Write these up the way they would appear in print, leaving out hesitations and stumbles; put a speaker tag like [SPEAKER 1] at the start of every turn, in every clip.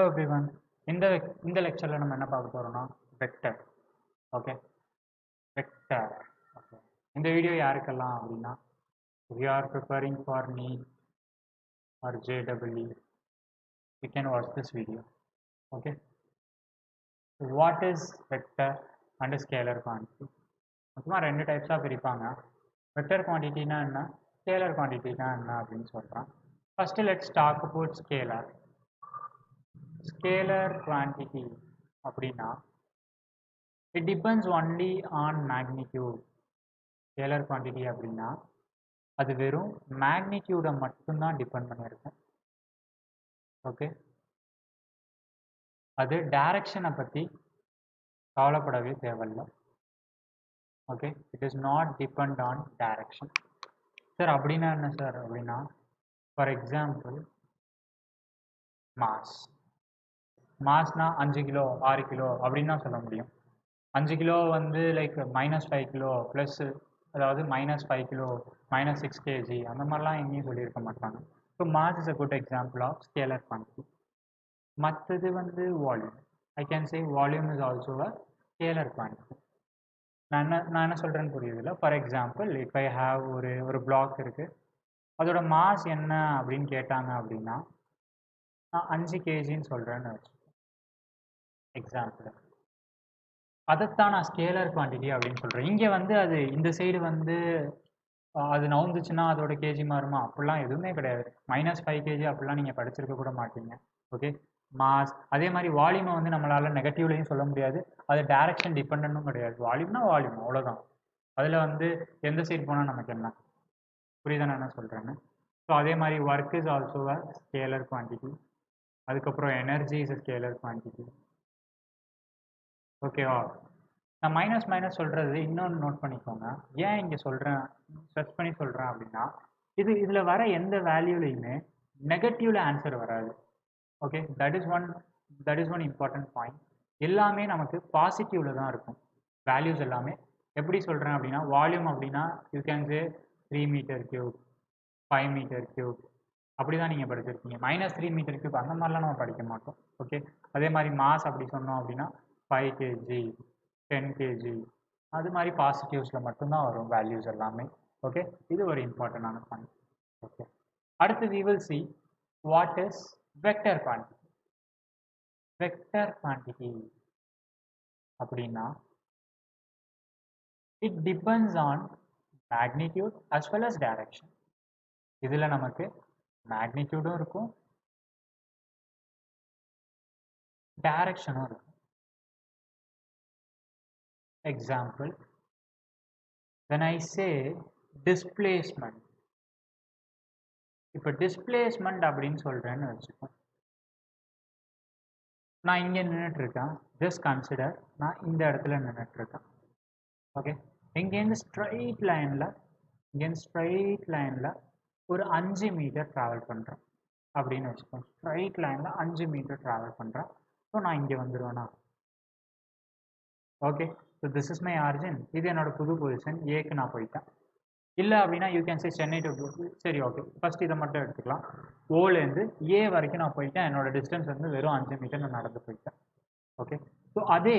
[SPEAKER 1] Everyone. இந்த லெக்சரில் நம்ம என்ன பார்க்க போகிறோம்னா வெக்டர். Okay, vector. ஓகே, இந்த வீடியோ யாருக்கெல்லாம் அப்படின்னா we are preparing for NEET or JEE, you can watch this video. Okay, what is vector and scalar quantity? மொத்தமாக ரெண்டு டைப்ஸாக பிரிப்பாங்க. வெக்டர் குவான்டிட்டினா என்ன, ஸ்கேலர் குவான்டிட்டினா என்ன அப்படின்னு சொல்கிறேன். First let's talk about scalar. Scalar quantity அப்படின்னா it depends only on magnitude. Scalar quantity அப்படின்னா அது வெறும் மேக்னிடியூடை மட்டும்தான் டிபெண்ட் பண்ணியிருக்கும். ஓகே, அது டைரக்ஷனை பற்றி கவலைப்படவே தேவையில்லை. Okay, it is not depend on direction. Sir அப்படின்னா என்ன சார் அப்படின்னா, ஃபார் எக்ஸாம்பிள் மாஸ்னா 5 கிலோ 6 கிலோ அப்படின்னு தான் சொல்ல முடியும். 5 கிலோ வந்து லைக் -5 கிலோ ப்ளஸ், அதாவது -5 கிலோ -6 kg அந்த மாதிரிலாம் எங்கேயும் சொல்லியிருக்க மாட்டாங்க. So mass is a good example of scalar quantity. மற்றது வந்து volume. I can say volume is also a scalar quantity. நான் என்ன சொல்கிறேன்னு புரியுதுல்ல. ஃபார் எக்ஸாம்பிள் இப்போ ஐ ஹாவ் ஒரு பிளாக் இருக்குது, அதோட மாஸ் என்ன அப்படின்னு கேட்டாங்க அப்படின்னா நான் 5 kgன்னு சொல்கிறேன்னு வச்சு எக்ஸாம்பிள். அதைத்தான் நான் ஸ்கேலர் குவான்டிட்டி அப்படின்னு சொல்கிறேன். இங்கே வந்து அது இந்த சைடு வந்து அது நவுந்துச்சுன்னா அதோட கேஜி மாறுமா, அப்படிலாம் எதுவுமே கிடையாது. -5 kg அப்படிலாம் நீங்கள் படிச்சிருக்க கூட மாட்டீங்க. ஓகே, மாஸ் அதே மாதிரி வால்யூமை வந்து நம்மளால் நெகட்டிவ்லையும் சொல்ல முடியாது, அது டைரக்ஷன் டிபெண்ட்டும் கிடையாது. வால்யூம்னா வால்யூம், அவ்வளோதான். அதில் வந்து எந்த சைடு போனால் நமக்கு என்ன புரியுதா நான் என்ன சொல்கிறேன்னு. ஸோ அதே மாதிரி work is also a scalar quantity. அதுக்கப்புறம் energy is a scalar quantity. ஓகேவா, நான் மைனஸ் சொல்கிறது இன்னொன்று நோட் பண்ணிக்கோங்க. ஏன் இங்கே சொல்கிறேன், ஸ்ட்ரெஸ் பண்ணி சொல்கிறேன் அப்படின்னா, இதில் வர எந்த வேல்யூலையுமே நெகட்டிவ்ல ஆன்சர் வராது. Okay, that is one important point. எல்லாமே நமக்கு பாசிட்டிவ்ல தான் இருக்கும் வேல்யூஸ் எல்லாமே. எப்படி சொல்கிறேன் அப்படின்னா, வால்யூம் அப்படின்னா you can say 3 m3, 5 m3 அப்படி தான் நீங்கள் படிச்சிருக்கீங்க. -3 m3 அந்த மாதிரிலாம் நம்ம படிக்க மாட்டோம். ஓகே, அதே மாதிரி மாஸ் அப்படி சொன்னோம் அப்படின்னா 5 kg 10 kg அது மாதிரி பாசிட்டிவ்ஸில் மட்டும்தான் வரும் வேல்யூஸ் எல்லாமே. ஓகே, இது ஒரு இம்பார்ட்டண்டான பாயிண்ட். ஓகே, அடுத்து we will see what is vector quantity. Vector quantity அப்படின்னா it depends on magnitude as well as direction. இதில் நமக்கு மேக்னிடியூடும் இருக்கும், டைரக்ஷனும் இருக்கும். Example, when I say displacement, இப்போ டிஸ்பிளேஸ்மெண்ட் அப்படின்னு சொல்கிறேன்னு வச்சுக்கோம். நான் இங்கே நின்றுட்டுருக்கேன், ஜஸ்ட் கன்சிடர் நான் இந்த இடத்துல நின்றுட்டுருக்கேன். ஓகே, இங்கேருந்து ஸ்ட்ரைட் லைனில் ஒரு 5 மீட்டர் ட்ராவல் பண்ணுறேன் அப்படின்னு வச்சுக்கோங்க. ஸ்ட்ரைட் லைனில் 5 மீட்டர் ட்ராவல் பண்ணுறேன். ஸோ நான் இங்கே வந்துடுவேண்ணா. Okay, so this is my origin. இது என்னோட புது பொசிஷன், ஏக்கு நான் போயிட்டேன். இல்லை அப்படின்னா you can say Chennai to, சரி ஓகே, ஃபஸ்ட் இதை மட்டும் எடுத்துக்கலாம். ஓலேருந்து ஏ வரைக்கும் நான் போயிட்டேன், என்னோட டிஸ்டன்ஸ் வந்து வெறும் 5 மீட்டர் நான் நடந்து போயிட்டேன். ஓகே, ஸோ அதே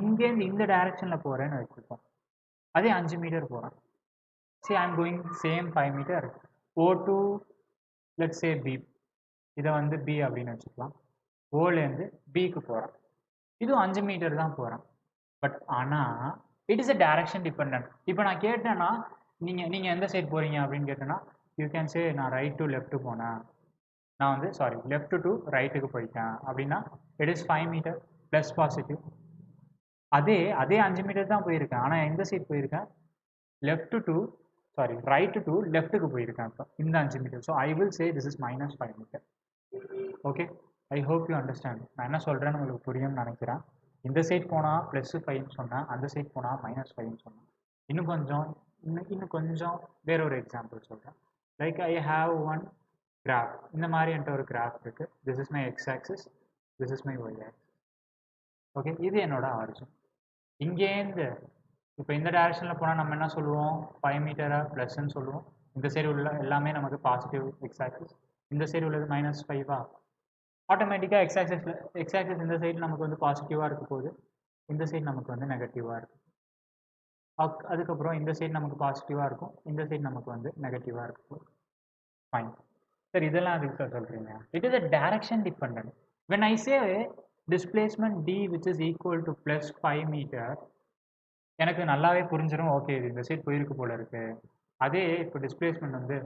[SPEAKER 1] இங்கேருந்து இந்த டைரக்ஷனில் போகிறேன்னு வச்சுருக்கோம், அதே 5 மீட்டர் போகிறேன். சரி, I am going same 5 meter O to let's say B, இதை வந்து பி அப்படின்னு வச்சுக்கலாம். ஓலேருந்து பிக்கு போகிறேன், இதுவும் 5 மீட்டர் தான் போகிறேன். பட் ஆனால் it is a direction depend. இப்போ நான் கேட்டேன்னா நீங்கள் எந்த சைடு போகிறீங்க அப்படின்னு கேட்டேன்னா யூ கேன் சே நான் ரைட் டு லெஃப்ட்டு போனேன், நான் வந்து லெஃப்ட் டு ரைட்டுக்கு போயிட்டேன் அப்படின்னா it is 5 meter plus positive. அதே 5 மீட்டர் தான் போயிருக்கேன், ஆனால் எந்த சைடு போயிருக்கேன், ரைட்டு டு லெஃப்ட்டுக்கு போயிருக்கேன். இப்போ இந்த 5 meter. So I will say this is -5 meter. Okay, I hope you understand. நான் என்ன சொல்கிறேன்னு உங்களுக்கு புரியும்னு நினைக்கிறேன். இந்த சைட் போனால் +5ன்னு சொன்னேன், அந்த சைட் போனால் -5ன்னு சொன்னேன். இன்னும் கொஞ்சம் வேற ஒரு எக்ஸாம்பிள் சொல்கிறேன். Like I have one graph. இந்த மாதிரி என்கிட்ட ஒரு கிராஃப் இருக்குது. This is my X axis, this is my Y axis. Okay, இது என்னோட ஆரிஜின். இங்கேருந்து இப்போ இந்த டைரக்ஷனில் போனால் நம்ம என்ன சொல்லுவோம், 5 மீட்டரை ப்ளஸ்ன்னு சொல்லுவோம். இந்த சைடு உள்ள எல்லாமே நமக்கு பாசிட்டிவ் எக்ஸ் ஆக்சிஸ், இந்த சைடு உள்ளது -5. ஆட்டோமேட்டிக்காக எக்ஸ் ஆக்சிஸ் இந்த சைடு நமக்கு வந்து பாசிட்டிவாக இருக்க போகுது, இந்த சைடு நமக்கு வந்து நெகட்டிவாக இருக்கும். அதுக்கப்புறம் இந்த சைடு நமக்கு பாசிட்டிவாக இருக்கும், இந்த சைடு நமக்கு வந்து நெகட்டிவாக இருக்கும். ஃபைன். சார் இதெல்லாம் அதுக்கு சார் சொல்கிறீங்க? It is a direction dependent. when I say displacement d which is equal to plus 5 meter, எனக்கு நல்லாவே புரிஞ்சிடும். ஓகே, இது இந்த சைடு போயிருக்கு போல இருக்கு. அதே இப்போ டிஸ்பிளேஸ்மெண்ட் வந்து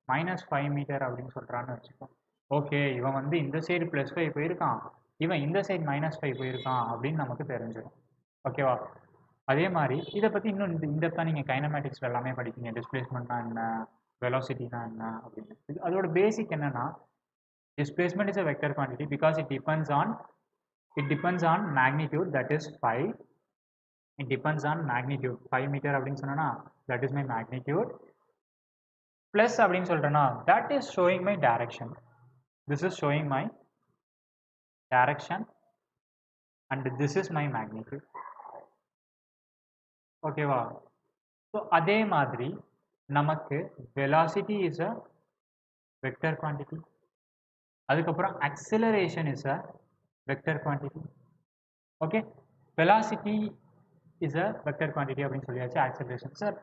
[SPEAKER 1] -5 மீட்டர் அப்படின்னு சொல்கிறான்னு வச்சுக்கோம். ஓகே, இவன் வந்து இந்த சைடு +5 போயிருக்கான், இவன் இந்த சைடு -5 போயிருக்கான் அப்படின்னு நமக்கு தெரிஞ்சிடும். ஓகேவா? அதே மாதிரி இதை பற்றி இன்னும் இந்த நீங்கள் கைனமேட்டிக்ஸில் எல்லாமே படிப்பீங்க. டிஸ்பிளேஸ்மெண்ட்னா என்ன, வெலாசிட்டினா என்ன அப்படின்னு. அதோட பேசிக் என்னன்னா, displacement is a vector quantity because it depends on magnitude, that is 5. It depends on magnitude. 5 meter அப்படின்னு சொன்னா that is my magnitude, plus அப்படின்னு சொல்றேன்னா that is showing my direction. This is showing my direction and this is my magnitude. ஓகேவா? So அதே மாதிரி நமக்கு velocity is a vector quantity, அதுக்கப்புறம் acceleration is a vector quantity. Okay, velocity is a vector quantity அப்படின்னு சொல்லியாச்சு. acceleration sir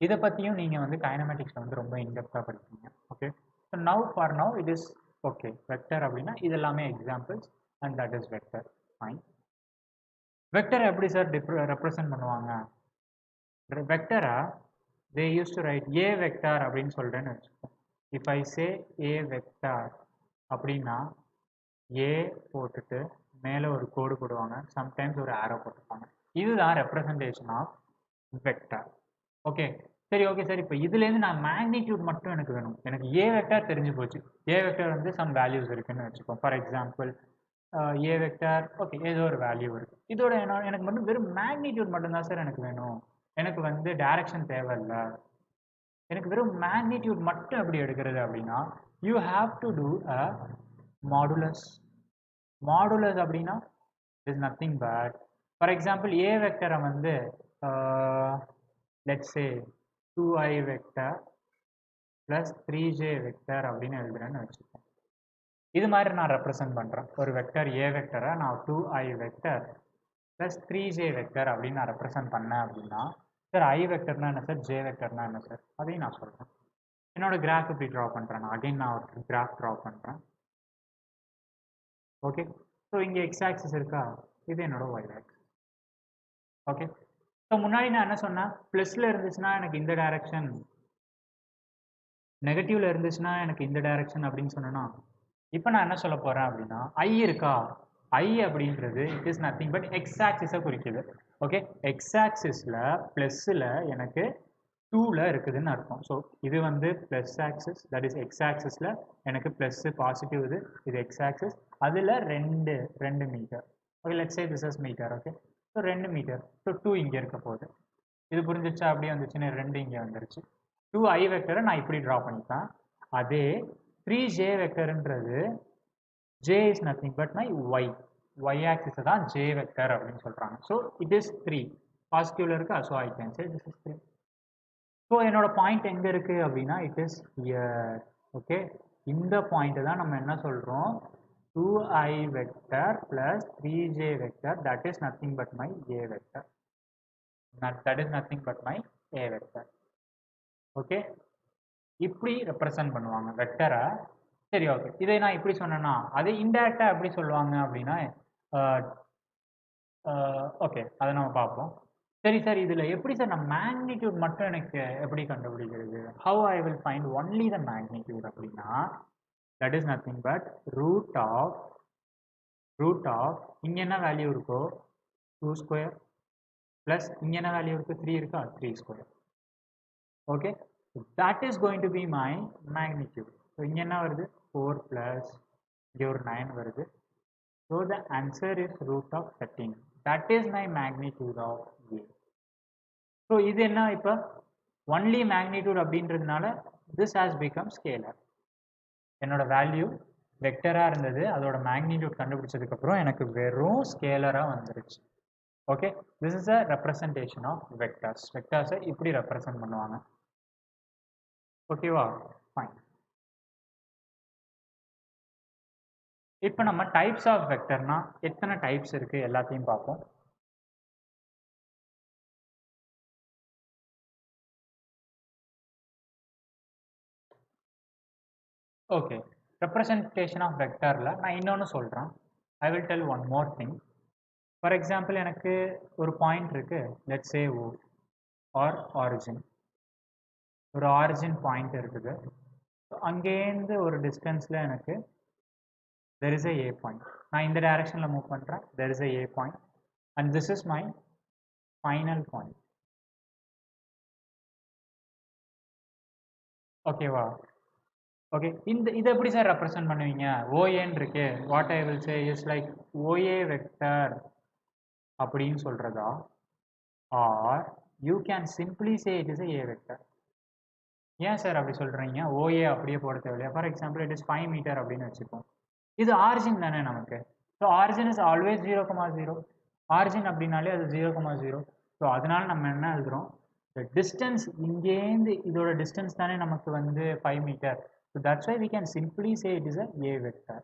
[SPEAKER 1] இதை பற்றியும் நீங்கள் வந்து கைனமேட்டிக்ஸில் வந்து ரொம்ப இன்டெப்த்தாக படிப்பீங்க. Okay, so now for now it is okay. Vector அப்படின்னா இது எல்லாமே examples and that is vector. Fine. Vector எப்படி சார் ரெப்ரசன்ட் பண்ணுவாங்க? வெக்டரை they use to write a vector அப்படின்னு சொல்கிறேன்னு வச்சுக்கோங்க. If I say A vector அப்படின்னா ஏ போட்டுட்டு மேலே ஒரு கோடு போடுவாங்க, சம்டைம்ஸ் ஒரு ஆரோ போட்டுப்பாங்க. இதுதான் ரெப்ரசன்டேஷன் ஆஃப் வெக்டார். ஓகே, சரி. ஓகே சார், இப்போ இதுலேருந்து நான் மேக்னிடியூட் மட்டும் எனக்கு வேணும். எனக்கு ஏ வெக்டார் தெரிஞ்சு போச்சு. ஏ வெக்டார் வந்து சம் வேல்யூஸ் இருக்குன்னு வச்சுக்கோம். For example A vector okay ஏதோ ஒரு வேல்யூ இருக்குது. இதோட எனக்கு மட்டும் வெறும் மேக்னிடியூட் மட்டும்தான் சார் எனக்கு வேணும். எனக்கு வந்து டைரக்ஷன் தேவையில்லை. எனக்கு வெறும் மேக்னிடியூட் மட்டும் எப்படி எடுக்கிறது அப்படின்னா, you have to do a modulus. Modulus அப்படின்னா is nothing but, for example A வெக்டரை வந்து let's say 2i vector plus 3j vector அப்படின்னு எழுதுறேன்னு வச்சுக்கோங்க. இது மாதிரி நான் ரெப்ரசன்ட் பண்ணுறேன். ஒரு வெக்டர் ஏ வெக்டரை நான் 2i vector plus 3j vector அப்படின்னு நான் ரெப்ரசன்ட் பண்ணேன் அப்படின்னா, சார் ஐ வெக்டர்னா என்ன சார், ஜே வெக்டர்னா என்ன சார், அதையும் நான் சொல்கிறேன். என்னோட கிராஃப் இப்படி ட்ரா பண்ணுறேன். நான் அகைன் நான் ஒரு கிராஃப் ட்ரா பண்ணுறேன். ஓகே, ஸோ இங்கே எக்ஸ் ஆக்சிஸ் இருக்கா, இது என்னோட ஒய் ஆக்சிஸ். ஓகே, ஸோ முன்னாடி நான் என்ன சொன்னேன், ப்ளஸில் இருந்துச்சுன்னா எனக்கு இந்த டைரக்ஷன், நெகட்டிவ்ல இருந்துச்சுன்னா எனக்கு இந்த டைரக்ஷன் அப்படின்னு சொன்னேன்னா, இப்போ நான் என்ன சொல்ல போகிறேன் அப்படின்னா, ஐ இருக்கா, ஐ அப்படின்றது it is nothing but x ஆக்சிஸை குறிக்குது. ஓகே, எக்ஸ் ஆக்சிஸில் ப்ளஸில் எனக்கு 2ல் இருக்குதுன்னு அர்த்தம். ஸோ இது வந்து plus axis, that is x ஆக்சிஸில் எனக்கு ப்ளஸ்ஸு பாசிட்டிவ் இது எக்ஸ் ஆக்சிஸ். அதில் 2 metre. Okay, let's say this is metre. Okay, so 2 metre. So 2 இங்கே இருக்க போகுது. இது புரிஞ்சிச்சா? அப்படியே வந்துச்சுன்னு 2 இங்கே வந்துருச்சு. 2i வெக்டரை நான் இப்படி ட்ரா பண்ணிப்பேன். அதே 3j வெக்டர்ன்றது j is nothing but my y ஆக்சிஸை தான் j வெக்டர் அப்படின்னு சொல்கிறாங்க. ஸோ இட் இஸ் 3 பாசிட்டிவ்ல இருக்கா, so I can say this is 3. So என்னோட பாயிண்ட் எங்கே இருக்குது அப்படின்னா இட் இஸ் ஹியர். ஓகே, இந்த பாயிண்ட்டை தான் நம்ம என்ன சொல்கிறோம், 2i vector plus 3j vector, that is nothing but my a vector. That is nothing but my a vector. Okay, இப்படி ரெப்ரசன்ட் பண்ணுவாங்க வெக்டரை. சரி, ஓகே, இதை நான் இப்படி சொன்னேன்னா அதை இன்டெரக்டாக எப்படி சொல்லுவாங்க அப்படின்னா, ஓகே அதை நம்ம பார்ப்போம். சரி சார், இதில் எப்படி சார் நான் மேக்னிடியூட் மட்டும் எனக்கு எப்படி கண்டுபிடிக்கிறது, how I will find only the magnitude அப்படின்னா, that is nothing but root of இங்கே என்ன வேல்யூ இருக்கோ 2 ஸ்கொயர் ப்ளஸ் இங்கே என்ன வேல்யூ இருக்குது 3 இருக்கா, 3 square. Okay, that is going to be my magnitude. So இங்கே என்ன வருது 4 ப்ளஸ் இங்கே ஒரு 9 வருது. So the answer is root of 13. That is my magnitude of A. So இது என்ன, இப்போ only magnitude அப்படின்றதுனால this has become scalar. என்னோட வேல்யூ வெக்டராக இருந்தது, அதோட மேக்னிடியூட் கண்டுபிடிச்சதுக்கப்புறம் எனக்கு வெறும் ஸ்கேலராக வந்துருச்சு. Okay, this is a representation of vectors. வெக்டர்ஸை இப்படி ரெப்ரசன்ட் பண்ணுவாங்க. ஓகேவா, ஃபைன். இப்போ நம்ம டைப்ஸ் ஆஃப் வெக்டர்னா எத்தனை டைப்ஸ் இருக்கு எல்லாத்தையும் பார்ப்போம். ஓகே, ரெப்ரசன்டேஷன் ஆஃப் வெக்டர்ல நான் இன்னொன்று சொல்கிறேன். I will tell one more thing. For example எனக்கு ஒரு பாயிண்ட் இருக்கு, let's say O or origin. ஒரு ஆரிஜின் பாயிண்ட் இருக்குது. அங்கேருந்து ஒரு டிஸ்டன்ஸில் எனக்கு there is a A point. நான் இந்த டைரக்ஷனில் மூவ் பண்ணுறேன், there is a A point and this is my final point. ஓகேவா? ஓகே, இதை எப்படி சார் ரெப்ரசன்ட் பண்ணுவீங்க? ஓஏன்னு இருக்கு, what I will say is like OA vector அப்படின்னு சொல்றதா, or you can simply say it is a vector. ஏன் sir அப்படி சொல்றீங்க? ஓஏ அப்படியே போட தேவையில்லையா? For example it is 5 metre அப்படின்னு வச்சுப்போம். இது ஆரிஜின் தானே நமக்கு. So origin is always 0,0. Origin அப்படின்னாலே அது 0,0. ஸோ அதனால நம்ம என்ன எழுதுறோம், the distance இங்கேருந்து இதோட டிஸ்டன்ஸ் தானே நமக்கு வந்து 5 meter. So that's why we can simply say it is a vector.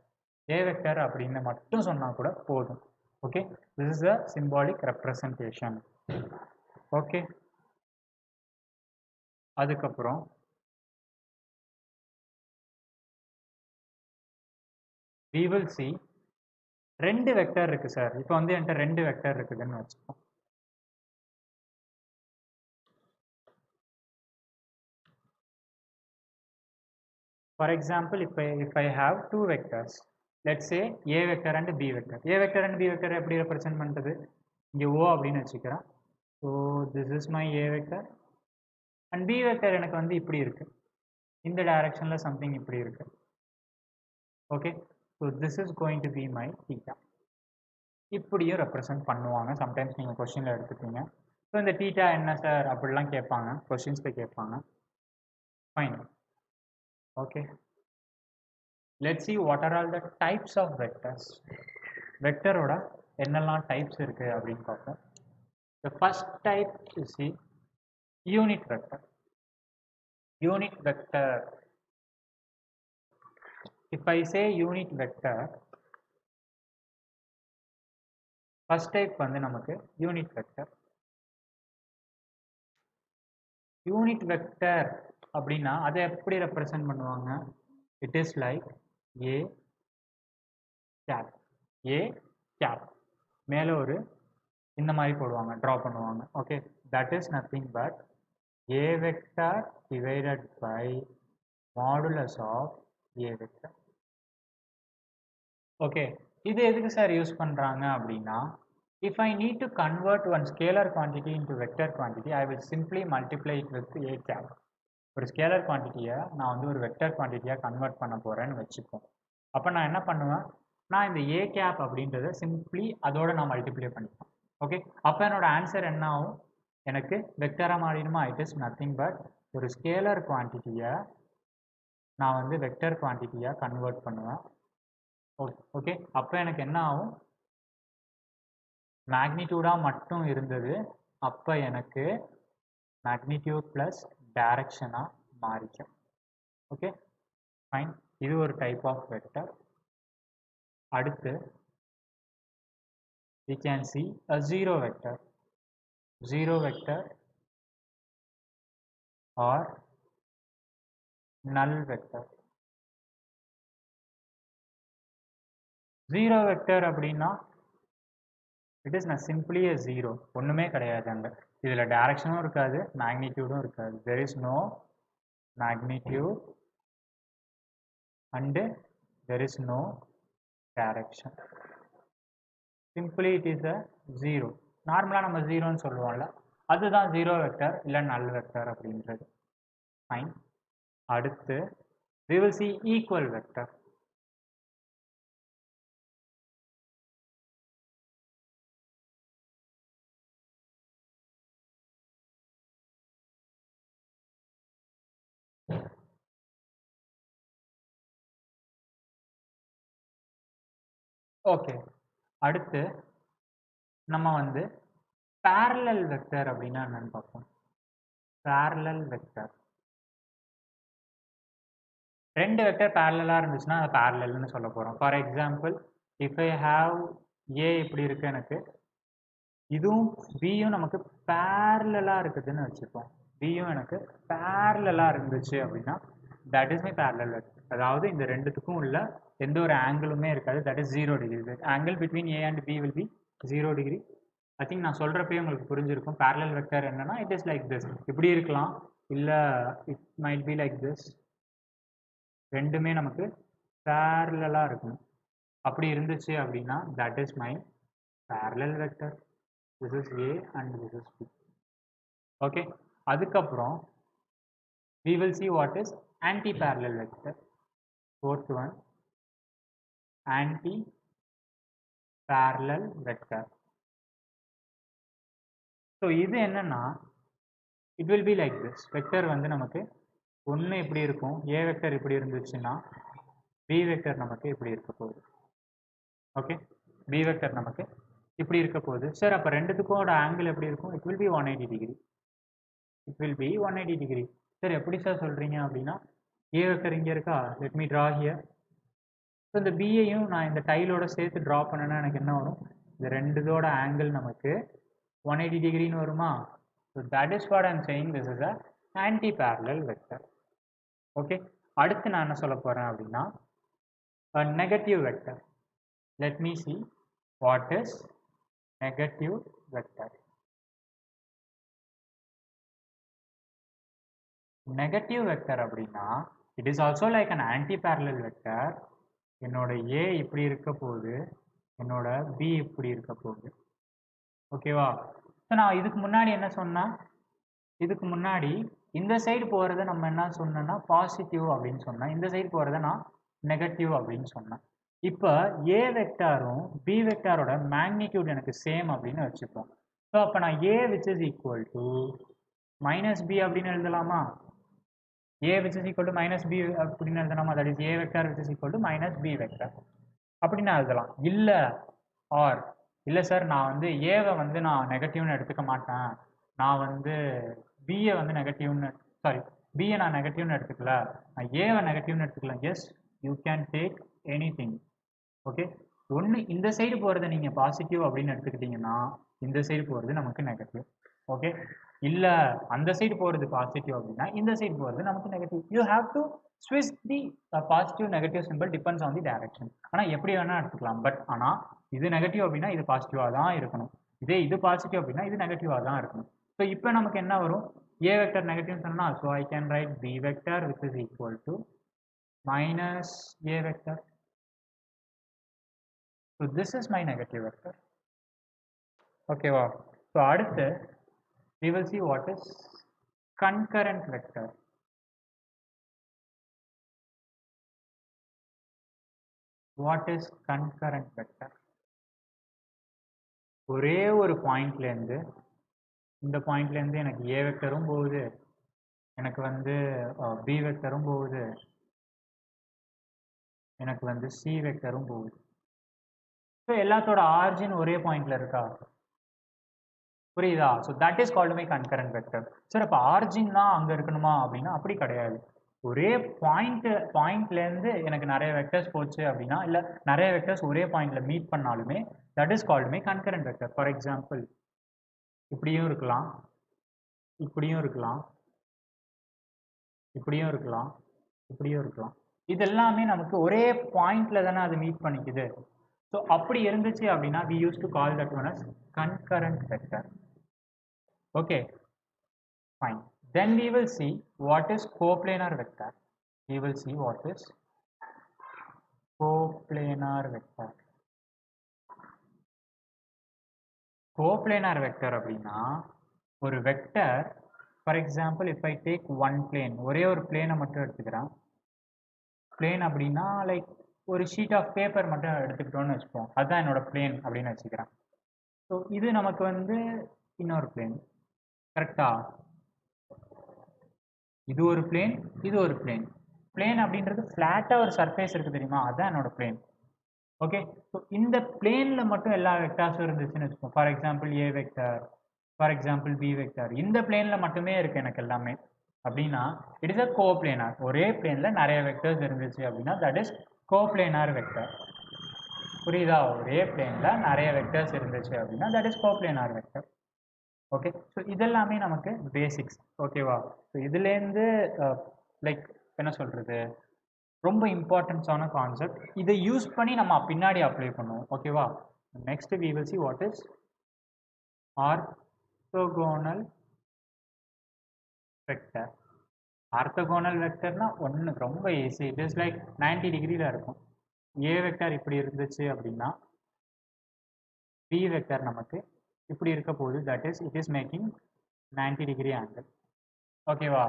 [SPEAKER 1] A vector அப்படின்னு மட்டும் சொன்னால் கூட போதும். Okay, this is a symbolic representation. Okay, அதுக்கப்புறம் we will see ரெண்டு வெக்டர் இருக்கு சார். இப்போ வந்து என்கிட்ட ரெண்டு வெக்டர் இருக்குதுன்னு வச்சுப்போம். For example, if I have two vectors, let's say A vector and B vector. A vector and B vector எப்படி represent பண்ணுறது? இங்கே O அப்படின்னு வச்சுக்கிறேன். So this is my A vector and B vector எனக்கு வந்து இப்படி இருக்கு, இந்த டைரக்ஷனில் சம்திங் இப்படி இருக்கு. Okay, so this is going to be my theta. இப்படியும் ரெப்ரசன்ட் பண்ணுவாங்க, சம்டைம்ஸ் நீங்கள் கொஸ்டினில் எடுத்துப்பீங்க. ஸோ இந்த தீட்டா என்ன சார் அப்படிலாம் கேட்பாங்க, கொஸ்டின்ஸில் கேட்பாங்க. Fine. Okay, let's see what are all the types of vectors. வெக்டரோட என்னெல்லாம் டைப்ஸ் இருக்கு அப்படின்னு பார்ப்போம். The first type is the unit vector. Unit vector. If I say unit vector, first type வந்து நமக்கு unit vector. Unit vector அப்படின்னா அதை எப்படி represent பண்ணுவாங்க? It is like A cap. A cap மேலே ஒரு இந்த மாதிரி போடுவாங்க, ட்ரா பண்ணுவாங்க. Okay, that is nothing but A vector divided by modulus of A vector. Okay, இது எதுக்கு சார் யூஸ் பண்ணுறாங்க அப்படின்னா, if I need to convert one scalar quantity into vector quantity, I will simply multiply it with A cap. ஒரு scalar குவான்டிட்டியை நான் வந்து ஒரு vector குவான்டிட்டியாக கன்வெர்ட் பண்ண போகிறேன்னு வச்சுப்போம். அப்போ நான் என்ன பண்ணுவேன், நான் இந்த A cap அப்படின்றத சிம்பிளி அதோட நான் மல்டிப்ளை பண்ணிப்பேன். ஓகே, அப்போ என்னோட ஆன்சர் என்ன ஆகும், எனக்கு வெக்டராக மாறிடுமா? இட் இஸ் நத்திங் பட் ஒரு ஸ்கேலர் குவான்டிட்டியை நான் வந்து வெக்டர் குவான்டிட்டியாக கன்வெர்ட் பண்ணுவேன். ஓகே, அப்போ எனக்கு என்ன ஆகும், மேக்னிடியூடாக மட்டும் இருந்தது, அப்போ எனக்கு மேக்னிடியூட் ப்ளஸ் டைரக்ஷனாக மாறிக்கும். Okay, fine. இது ஒரு டைப் ஆஃப் வெக்டர். அடுத்து we can see a zero vector. Zero vector or null vector. Zero vector அப்படின்னா it is not simply a zero. ஒன்றுமே கிடையாது அங்கே. இதில் டைரக்ஷனும் இருக்காது, மேக்னிடியூடும் இருக்காது. there is no magnitude and there is no direction. Simply it is a zero. நார்மலாக நம்ம ஜீரோன்னு சொல்லுவோம்ல, அதுதான் ஜீரோ வெக்டர் இல்லை நல் வெக்டர் அப்படின்றது. ஃபைன். அடுத்து we will see equal vector. Okay, அடுத்து நம்ம வந்து parallel vector அப்படின்னா என்னன்னு பார்ப்போம். parallel vector ரெண்டு வெக்டர் பேரலலாக இருந்துச்சுன்னா அது பேரலல்னு சொல்ல போகிறோம். For example if I have ஏ இப்படி இருக்கு, எனக்கு இதுவும் பியும் நமக்கு பேரலலாக இருக்குதுன்னு வச்சுப்போம். பியும் எனக்கு பேரலலாக இருந்துச்சு அப்படின்னா that is my parallel vector. அதாவது இந்த ரெண்டுத்துக்கும் உள்ள எந்த ஒரு ஆங்கிளுமே இருக்காது, that is 0 degree. Angle between A and B will be 0 degree. I think நான் சொல்கிறப்பே உங்களுக்கு புரிஞ்சிருக்கும். பேரலல் வெக்டர் என்னன்னா இட் இஸ் லைக் திஸ், இப்படி இருக்கலாம், இல்லை it might be like this. ரெண்டுமே நமக்கு பேரலலாக இருக்கணும். அப்படி இருந்துச்சு அப்படின்னா that is my parallel vector. This is A and this is B. Okay, அதுக்கப்புறம் we will see what is anti-parallel vector. Fourth one, anti-parallel vector. So இது என்னன்னா it will be like this. Vector வந்து நமக்கு ஒன்று இப்படி இருக்கும், a vector இப்படி இருந்துச்சுன்னா b vector நமக்கு இப்படி இருக்க போகுது. ஓகே, b vector நமக்கு இப்படி இருக்க போகுது. சார் அப்போ ரெண்டுத்துக்கோட ஆங்கிள் எப்படி இருக்கும்? it will be 180 degree. it will be 180 degree. Sir எப்படி சார் சொல்கிறீங்க அப்படின்னா ஏ வெக்டர் இங்கே இருக்கா, let me draw here. So இந்த பிஏயும் நான் இந்த டைலோட சேர்த்து ட்ரா பண்ணேன்னா எனக்கு என்ன வரும்? இந்த ரெண்டுதோட ஆங்கிள் நமக்கு 180 டிகிரின்னு வருமா? So that is what I'm saying this is a anti parallel vector. Okay, அடுத்து நான் என்ன சொல்ல போகிறேன் அப்படின்னா negative vector. Let me see what is negative vector. Negative vector அப்படின்னா it is also like an anti parallel vector. என்னோட A இப்படி இருக்க போகுது, என்னோட பி இப்படி இருக்க போகுது. ஓகேவா? ஸோ நான் இதுக்கு முன்னாடி என்ன சொன்னேன்? இதுக்கு முன்னாடி இந்த சைடு போகிறத நம்ம என்ன சொன்னோன்னா பாசிட்டிவ் அப்படின்னு சொன்னேன், இந்த சைடு போகிறத நான் நெகட்டிவ் அப்படின்னு சொன்னேன். இப்போ ஏ வெக்டாரும் பி வெக்டாரோட மேக்னிடியூட் எனக்கு சேம் அப்படின்னு வச்சுப்போம். ஸோ அப்போ நான் A which is equal to minus B அப்படின்னு எழுதலாமா? a which is equal to minus b அப்படின்னு எழுதலாமா? that is a vector which is equal to minus b vector அப்படின்னு எழுதலாம். இல்லை ஆர் இல்லை சார் நான் வந்து ஏவை வந்து நான் நெகட்டிவ்னு எடுத்துக்க மாட்டேன், நான் வந்து பிஏ வந்து நெகட்டிவ்னு பிஏ நான் நெகட்டிவ்னு எடுத்துக்கல, நான் ஏவை நெகட்டிவ்னு எடுத்துக்கலாம். Yes, you can take any thing. Okay, ஒன்று இந்த சைடு போகிறத நீங்கள் பாசிட்டிவ் அப்படின்னு எடுத்துக்கிட்டிங்கன்னா இந்த சைடு போகிறது நமக்கு நெகட்டிவ். ஓகே, இல்லை அந்த சைடு போகிறது பாசிட்டிவ் அப்படின்னா இந்த சைடு போகிறது நமக்கு நெகட்டிவ். யூ ஹாவ் டு ஸ்விட்ச் தி positive negative simple depends on the direction. ஆனால் எப்படி வேணால் எடுத்துக்கலாம். பட் ஆனால் இது நெகட்டிவ் அப்படின்னா இது பாசிட்டிவாக தான் இருக்கணும், இதே இது பாசிட்டிவ் அப்படின்னா இது நெகட்டிவாக தான் இருக்கணும். ஸோ இப்போ நமக்கு என்ன வரும்? ஏ வெக்டர் நெகட்டிவ் சொன்னால் so I can write B vector which is equal to minus A vector. So this is my negative vector. ஓகேவா? ஸோ அடுத்து we will see what is concurrent vector. What is concurrent vector? ஒரே ஒரு பாயிண்ட்லேருந்து இந்த பாயிண்ட்லேருந்து எனக்கு ஏ வெக்டரும் போகுது, எனக்கு வந்து பி வெக்டரும் போகுது, எனக்கு வந்து சி வெக்டரும் போகுது. ஸோ எல்லாத்தோட ஆரிஜின் ஒரே பாயிண்ட்ல இருக்கா? புரியுதா? So that is called my concurrent vector. Sir அப்போ ஆரிஜின் தான் அங்கே இருக்கணுமா அப்படின்னா அப்படி கிடையாது. ஒரே பாயிண்ட்லேருந்து எனக்கு நிறைய வெக்டர்ஸ் போச்சு அப்படின்னா, இல்லை நிறைய வெக்டர்ஸ் ஒரே பாயிண்ட்ல மீட் பண்ணாலுமே that is called my concurrent vector. For example இப்படியும் இருக்கலாம், இப்படியும் இருக்கலாம், இப்படியும் இருக்கலாம், இப்படியும் இருக்கலாம். இது எல்லாமே நமக்கு ஒரே பாயிண்ட்ல தானே அது மீட் பண்ணிக்குது. ஸோ அப்படி இருந்துச்சு அப்படின்னா we used to call that one as concurrent vector. Okay, fine. Then we will see what is coplanar vector. We will see what is coplanar vector. Coplanar vector அப்படின்னா ஒரு vector, for example if I take one plane, ஒரே ஒரு பிளேனை மட்டும் எடுத்துக்கிறேன். Plane அப்படின்னா like ஒரு sheet of paper மட்டும் எடுத்துக்கிட்டோன்னு வச்சுப்போம், அதுதான் என்னோட பிளேன் அப்படின்னு வச்சுக்கிறேன். ஸோ இது நமக்கு வந்து இன்னொரு பிளேன், கரெக்டா? இது ஒரு பிளேன், இது ஒரு பிளேன். பிளேன் அப்படின்றது ஃப்ளாட்டாக ஒரு சர்ஃபேஸ் இருக்குது தெரியுமா, அதுதான் என்னோட பிளேன். ஓகே, ஸோ இந்த பிளேனில் மட்டும் எல்லா வெக்டார்ஸும் இருந்துச்சுன்னு வச்சுப்போம். For example A vector, for example B vector, இந்த பிளேனில் மட்டுமே இருக்குது எனக்கு எல்லாமே. அப்படின்னா இட் இஸ் அ கோப்ளேனார். ஒரே பிளேனில் நிறைய வெக்டர்ஸ் இருந்துச்சு அப்படின்னா தட் இஸ் கோப்ளேனார் வெக்டர். புரியுதா? ஒரே பிளேனில் நிறைய வெக்டர்ஸ் இருந்துச்சு அப்படின்னா that is coplanar vector. Okay, so இதெல்லாமே நமக்கு பேசிக்ஸ். ஓகேவா? ஸோ இதுலேருந்து லைக் என்ன சொல்கிறது, ரொம்ப இம்பார்ட்டன்ஸான கான்செப்ட். இதை யூஸ் பண்ணி நம்ம பின்னாடி அப்ளை பண்ணுவோம். ஓகேவா? Next we will see what is orthogonal vector. Orthogonal வெக்டர்னா ஒன்று ரொம்ப ஈஸி. இட் இஸ் லைக் 90 டிகிரியில் இருக்கும். ஏ வெக்டர் இப்படி இருந்துச்சு அப்படின்னா பி வெக்டர் நமக்கு இப்படி இருக்க போகுது. That is it is making 90 degree angle. ஓகேவா?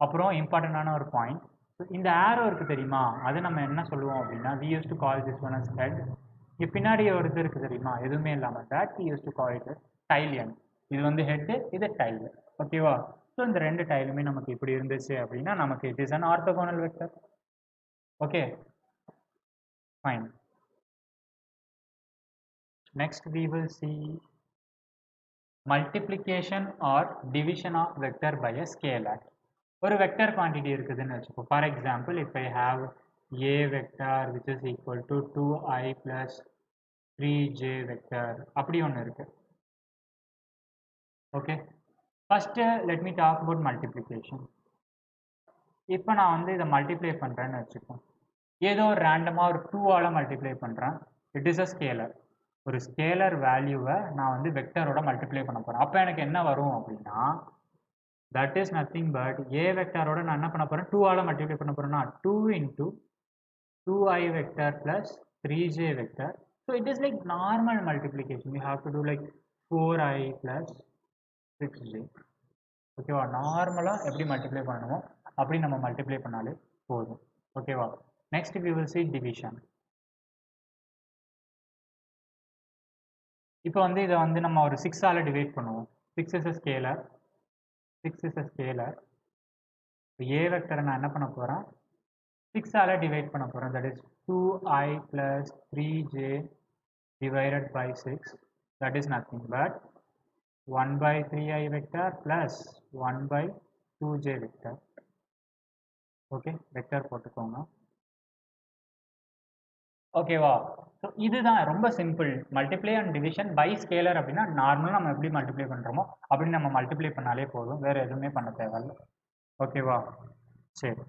[SPEAKER 1] அப்புறம் இம்பார்ட்டண்டான ஒரு பாயிண்ட், இந்த ஆரோ இருக்குது தெரியுமா, அது நம்ம என்ன சொல்லுவோம் அப்படின்னா we used to call this one as head. இங்கே பின்னாடி ஒரு இது இருக்குது தெரியுமா, எதுவுமே இல்லாமல், that we used to call it tail end. இது வந்து ஹெட்டு, இது டைல். ஓகேவா? ஸோ இந்த ரெண்டு டைலுமே நமக்கு இப்படி இருந்துச்சு அப்படின்னா நமக்கு it is an orthogonal vector. Okay, fine. Next we will see multiplication or division of vector by a scalar. ஒரு வெக்டர் குவான்டிட்டி இருக்குதுன்னு வச்சுக்கோ. For example if I have a vector which is equal to 2i + 3j vector, அப்படி ஒன்று இருக்கு. Okay, first let me talk about multiplication. இப்போ நான் வந்து இதை மல்டிப்ளை பண்ணுறேன்னு வச்சுக்கோ. ஏதோ ஒரு ரேண்டமாக ஒரு 2ஆல் மல்டிப்ளை பண்ணுறேன். It is a scalar. ஒரு ஸ்கேலர் வேல்யூவை நான் வந்து வெக்டரோட மல்டிப்ளை பண்ண போகிறேன். அப்போ எனக்கு என்ன வரும் அப்படின்னா that is nothing but a வெக்டரோட நான் என்ன பண்ண போகிறேன், 2ஆல் மல்டிப்ளை பண்ண போகிறேன்னா 2 × 2i vector + 3j vector. So it is like normal multiplication. You have to do like 4i + 6j. ஓகேவா? நார்மலாக எப்படி மல்டிப்ளை பண்ணணுமோ அப்படி நம்ம மல்டிப்ளை பண்ணாலே போதும். ஓகேவா? Next we will see division. இப்போ வந்து இதை வந்து நம்ம ஒரு 6ஆல் டிவைட் பண்ணுவோம். 6 is a scalar. 6 is a scalar. A வெக்டரை நான் என்ன பண்ண போகிறேன், 6ஆல் டிவைட் பண்ண போகிறேன். That is 2i + 3j divided by 6. that is nothing but 1/3i vector plus 1/2j vector. Okay, vector போட்டுக்கோங்க. ஓகேவா? ஸோ இதுதான் ரொம்ப simple. Multiply and division by scalar அப்படின்னா நார்மலாக நம்ம எப்படி மல்டிப்ளை பண்ணுறோமோ அப்படி நம்ம மல்டிப்ளை பண்ணாலே போதும், வேறு எதுவுமே பண்ண தேவையில்லை. ஓகேவா? சரி,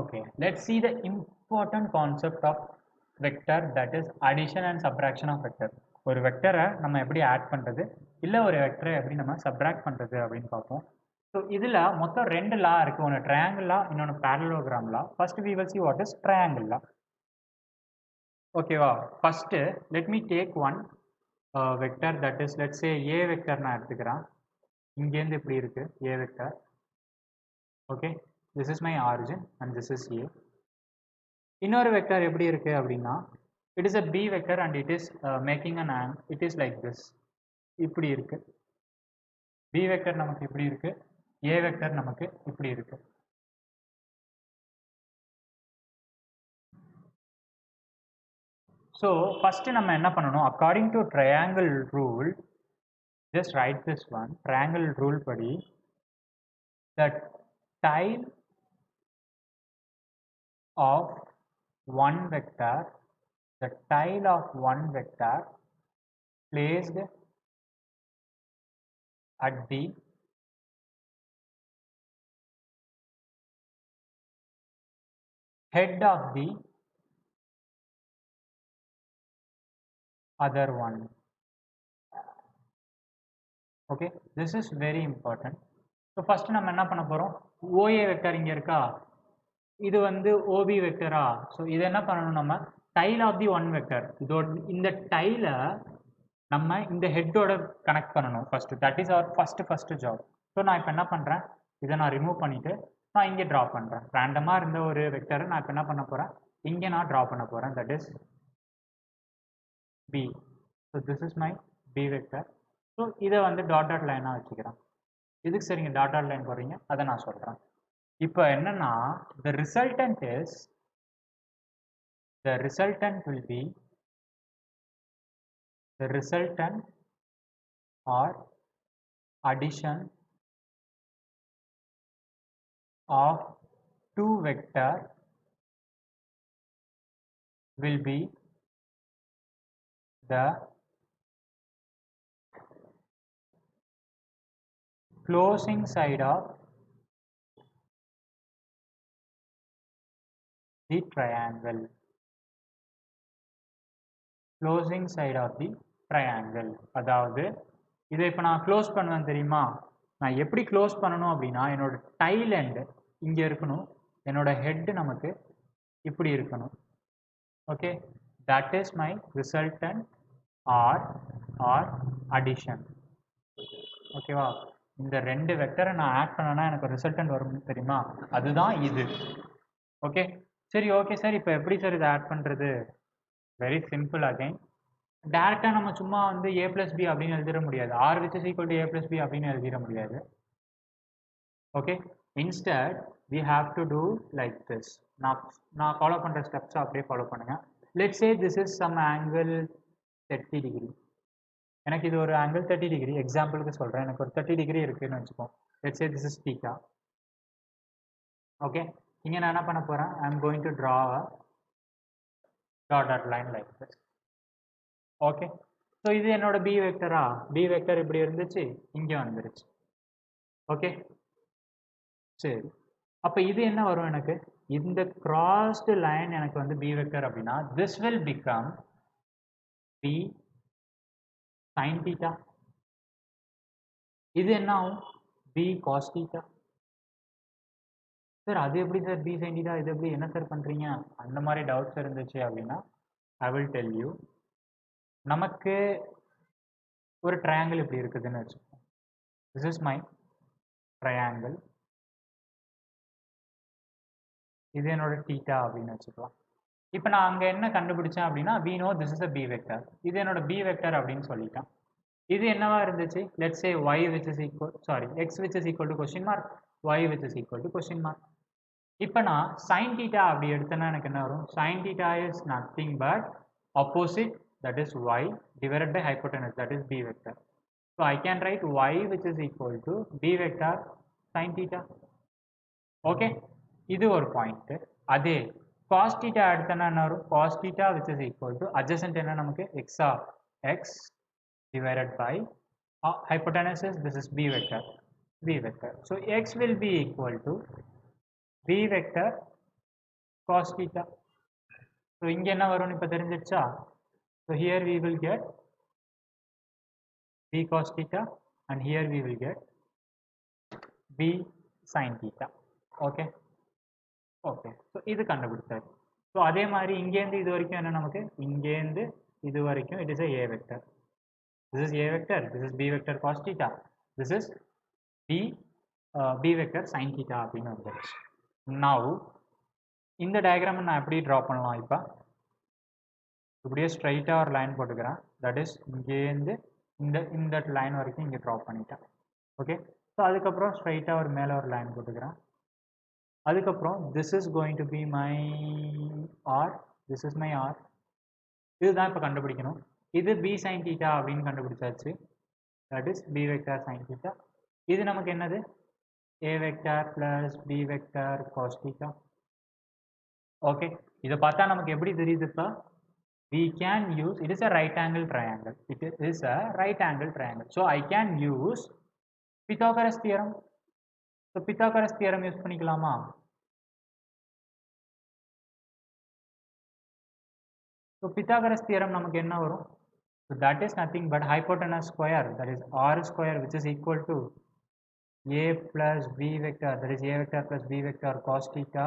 [SPEAKER 1] okay, let's see the important concept of vector, that is addition and subtraction of vector. ஒரு வெக்டரை நம்ம எப்படி ஆட் பண்ணுறது, இல்லை ஒரு வெக்டரை எப்படி நம்ம சப்ராக்ட் பண்ணுறது அப்படின்னு பார்ப்போம். ஸோ இதில் மொத்தம் 2 லா இருக்குது. ஒன்று ட்ரையாங்கிள் லா, இன்னொன்று parallelogram law. First we will see what is triangle law. ஓகேவா? First let me take one vector, that is let's say a vector நான் எடுத்துக்கிறேன். இங்கேருந்து இப்படி இருக்குது a vector. Okay, this is my origin and this is a. இன்னொரு vector எப்படி இருக்கு அப்படின்னா it is a b vector and it is making an angle. it is like this. இப்படி இருக்கு. b vector நமக்கு இப்படி இருக்கு, a vector நமக்கு இப்படி இருக்கு. ஸோ ஃபர்ஸ்ட் நம்ம என்ன பண்ணணும், according to triangle rule, just write this one. triangle rule படி the tile of one vector, the tile of one vector placed at the head of the other one. Okay, this is very important. So first நம்ம என்ன பண்ண போறோம், OA vector இங்க இருக்கா, இது வந்து OB வெக்டரா. So இது என்ன பண்ணணும், நம்ம tail of the one vector, இதோட இந்த டைலை நம்ம இந்த ஹெட்டோட கனெக்ட் பண்ணணும் first. That is our first job. So நான் இப்போ என்ன பண்ணுறேன், இதை நான் ரிமூவ் பண்ணிவிட்டு நான் இங்கே ட்ரா பண்ணுறேன். ரேண்டமாக இருந்த ஒரு வெக்டரை நான் இப்போ என்ன பண்ண போகிறேன், இங்கே நான் ட்ரா பண்ண போகிறேன். That is B. So this is my B vector. So இதை வந்து டாட் லைனாக வச்சுக்கிறேன். இதுக்கு சரிங்க டாட் லைன் போடுறீங்க, அதை நான் சொல்கிறேன். இப்போ என்னன்னா the resultant will be the resultant or addition of two vector will be the closing side of the triangle. Closing side of the triangle. அதாவது இதை இப்போ நான் க்ளோஸ் பண்ணுவேன் தெரியுமா? நான் எப்படி க்ளோஸ் பண்ணணும் அப்படின்னா என்னோட டைல் எண்டு இங்கே இருக்கணும், என்னோட ஹெட் நமக்கு இப்படி இருக்கணும். Okay, that is my resultant or addition. ஓகேவா? இந்த ரெண்டு வெக்டரை நான் ஆட் பண்ணனா எனக்கு ரிசல்டன்ட் வரும்னு தெரியுமா? அதுதான் இது. ஓகே சரி, ஓகே சார், இப்போ எப்படி சார் இதை ஆட் பண்ணுறது? Very simple. அகைன் டேரெக்டாக நம்ம சும்மா வந்து a + b அப்படின்னு எழுதிட முடியாது. r which is equal to a + b அப்படின்னு எழுதிட முடியாது. Okay, instead we have to do like this. நான் ஃபாலோ பண்ணுற ஸ்டெப்ஸை அப்படியே ஃபாலோ பண்ணுங்க. Let's say this is some angle 30 degree. எனக்கு இது ஒரு ஆங்கிள் 30 டிகிரி எக்ஸாம்பிளுக்கு சொல்கிறேன். எனக்கு ஒரு 30 டிகிரி இருக்குன்னு வச்சுப்போம். Let's say this is theta. Okay, இங்கே நான் என்ன பண்ண போகிறேன்? ஐ am going to draw a dotted line like this. Okay, so இது என்னோட பி வெக்டரா? பி வெக்டர் இப்படி இருந்துச்சு, இங்கே வந்துருச்சு. ஓகே சரி, அப்போ இது என்ன வரும் எனக்கு? இந்த கிராஸ்டு லைன் எனக்கு வந்து பி வெக்டர் அப்படின்னா this will become B sine theta. இது என்ன ஆகும்? B cos theta. சார் அது எப்படி சார் பி சைன் தீட்டா? இது எப்படி, என்ன சார் பண்ணுறீங்க? அந்த மாதிரி டவுட்ஸ் இருந்துச்சு அப்படின்னா ஐ வில் டெல் யூ. நமக்கு ஒரு ட்ரையாங்கிள் இப்படி இருக்குதுன்னு வச்சுக்கோங்க. This is my triangle. இது என்னோட தீட்டா அப்படின்னு வச்சுக்கலாம். இப்போ நான் அங்கே என்ன கண்டுபிடிச்சேன் அப்படின்னா we know this is a b vector. இது என்னோட b vector அப்படின்னு சொல்லிட்டேன். இது என்னவா இருந்துச்சு? let's say y which is equal, sorry, x which is equal to question mark, y which is equal to question mark. இப்போ நான் sin theta அப்படி எடுத்தேன்னா எனக்கு என்ன வரும்? sin theta is nothing but opposite, that is y, divided by hypotenuse, that is b vector. So I can write y which is equal to b vector sin theta. Okay, இது ஒரு point. அதே cos theta எடுத்தனா என்ன வரும்? cos theta which is equal to adjacent என்ன நமக்கு? x of x divided by hypotenuse is this is b vector, b vector. So x will be equal to b vector cos theta. So இங்க என்ன வரும்னு இப்ப தெரிஞ்சிருச்சா? So here we will get b cos theta and here we will get b sin theta. Okay. Okay, so இது கண்டுபிடிச்சாச்சு. So அதே மாதிரி இங்கேருந்து இது வரைக்கும் என்ன நமக்கு? இங்கேருந்து இது வரைக்கும் it is a vector. This is a vector, this is b vector cos theta, this is b vector sin theta அப்படின்னு வந்துருச்சு. நவ் இந்த டயக்ராமை நான் எப்படி ட்ரா பண்ணலாம்? இப்போ இப்படியே ஸ்ட்ரைட்டாக ஒரு லைன் போட்டுக்கிறேன். தட் இஸ் இங்கேருந்து இந்த லைன் வரைக்கும் இங்கே ட்ரா பண்ணிட்டேன். ஓகே, ஸோ அதுக்கப்புறம் ஸ்ட்ரைட்டாக ஒரு மேலே ஒரு லைன் போட்டுக்கிறேன். அதுக்கப்புறம் this is going to be my R, this is my R. இதுதான் இப்போ கண்டுபிடிக்கணும். இது பி சைன் தீட்டா அப்படின்னு கண்டுபிடிச்சாச்சு. That is B vector sine theta. இது நமக்கு என்னது? A vector plus B vector cos theta. ஓகே, இதை பார்த்தா நமக்கு எப்படி தெரியுதுப்பா? we can use, it is a right angle triangle, it is a right angle triangle, so I can use Pythagoras theorem. So Pythagoras theorem use பண்ணிக்கலாமா? So Pythagoras theorem நமக்கு என்ன வரும்? So that is nothing but hypotenuse square, that is r square, which is equal to a plus b vector, that is a vector plus b vector cos theta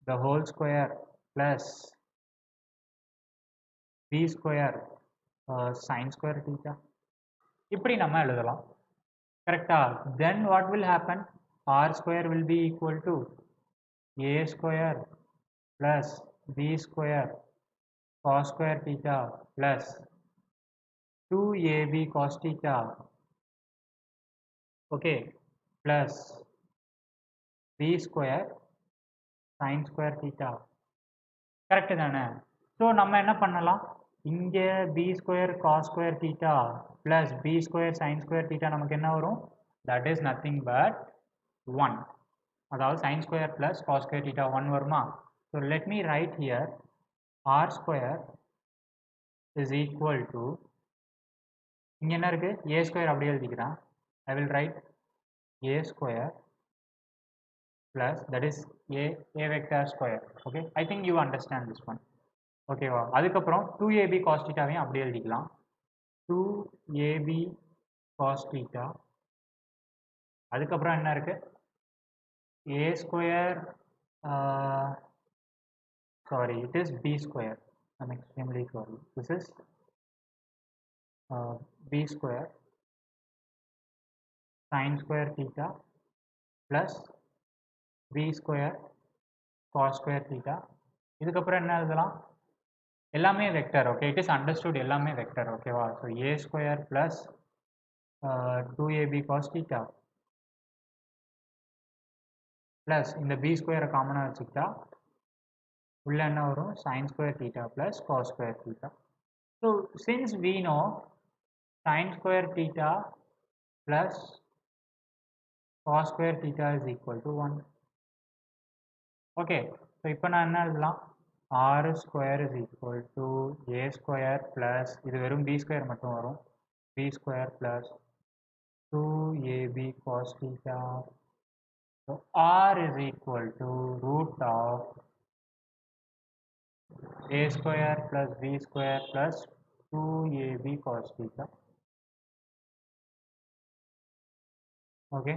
[SPEAKER 1] the whole square plus b square sin square theta. இப்படி நம்ம எழுதலாம். கரெக்டா? Then what will happen? R square will be equal to a square plus b square cos square theta plus 2ab cos theta, okay, plus b square sin square theta. Correct தானே? So நம்ம என்ன பண்ணலாம்? இங்கே b square cos square theta plus b square sin square theta நமக்கு என்ன வரும்? That is nothing but 1. அதாவது sin square plus cos square theta 1 வருமா? So let me write here r square is equal to, இங்க என்ன இருக்கு? a square அப்படியே எழுதிக்கிறேன். I will write a square plus, that is a vector square. Okay, I think you understand this one. ஓகேவா? அதுக்கப்புறம் 2ab cos thetaவையும் அப்படியே எழுதிக்கலாம். 2ab cos theta. அதுக்கப்புறம் என்ன இருக்கு? a square, sorry, it is b square. I'm extremely sorry. This is b square sin square theta plus b square cos square theta. இதுக்கப்புறம் என்ன எழுதலாம்? எல்லாமே vector. Okay, it is understood, எல்லாமே vector. ஓகேவா? So a square plus 2ab cos theta plus இந்த b ஸ்கொயரை காமனாக வச்சுக்கிட்டா உள்ள என்ன வரும்? sin square theta plus cos square theta. So since we know sin square theta plus cos square theta is equal to 1. Okay, so இப்போ நான் என்ன எழுதலாம்? r square is equal to a square plus, இது வெறும் b square மட்டும் வரும், b square plus 2ab cos theta. So r is equal to root of a square plus b square plus 2ab cos theta. Okay,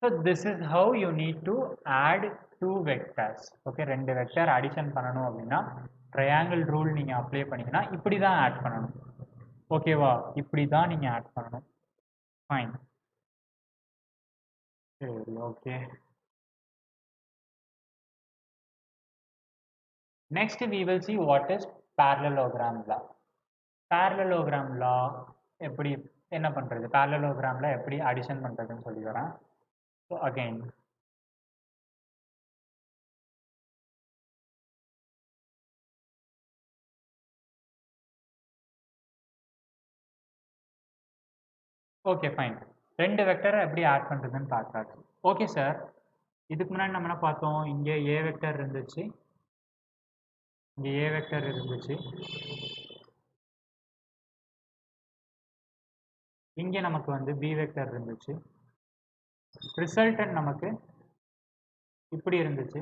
[SPEAKER 1] so this is how you need to add two vectors. Okay, ரெண்டு vector addition பண்ணணும் அப்படின்னா triangle rule நீங்கள் apply பண்ணிங்கன்னா இப்படி தான் add பண்ணணும். ஓகேவா? இப்படி தான் நீங்கள் ஆட் பண்ணணும். ஃபைன், சரி, okay. Next we will see what is parallelogram law. parallelogram law எப்படி என்ன பண்ணுறது, parallelogramல எப்படி அடிஷன் பண்ணுறதுன்னு சொல்லி வரேன். ஸோ அகெயின் ஓகே ஃபைன், ரெண்டு வெக்டரை எப்படி ஆட் பண்ணுறதுன்னு பார்த்தாச்சு. ஓகே சார், இதுக்கு முன்னாடி நம்ம என்ன பார்த்தோம்? இங்கே ஏ வெக்டர் இருந்துச்சு, இங்கே ஏ வெக்டர் இருந்துச்சு, இங்கே நமக்கு வந்து பி வெக்டர் இருந்துச்சு, ரிசல்டன் நமக்கு இப்படி இருந்துச்சு.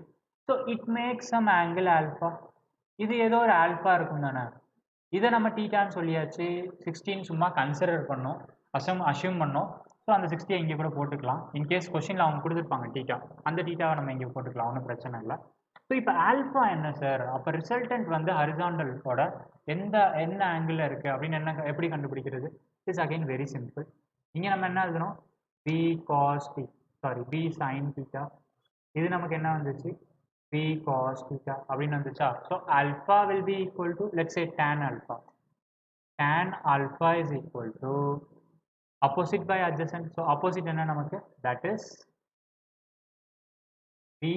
[SPEAKER 1] So it makes some angle alpha. இது ஏதோ ஒரு ஆல்ஃபா இருக்கும் தானே, இதை நம்ம டீட்டான்னு சொல்லியாச்சு. 16 சும்மா கன்சிடர் பண்ணோம், அஷ்யூம் பண்ணோம். ஸோ அந்த 60 இங்கே கூட போட்டுக்கலாம். இன்கேஸ் கொஸ்டினில் அவங்க கொடுத்துருப்பாங்க டீட்டா, அந்த டீட்டாவை நம்ம இங்கே போட்டுக்கலாம், ஒன்றும் பிரச்சனை இல்லை. ஸோ இப்போ ஆல்ஃபா என்ன சார்? அப்போ ரிசல்டன்ட் வந்து ஹரிசாண்டலோட என்ன ஆங்கிளில் இருக்குது அப்படின்னு எப்படி கண்டுபிடிக்கிறது? It's again very simple. இங்கே நம்ம என்ன எழுதணும்? B cos T, sorry B sine theta. இது நமக்கு என்ன வந்துச்சு? பி காஸ் தீட்டா அப்படின்னு வந்துச்சா? So alpha will be equal to, let's say tan alpha. tan alpha is equal to opposite by adjacent. So opposite என்ன நமக்கு? That is b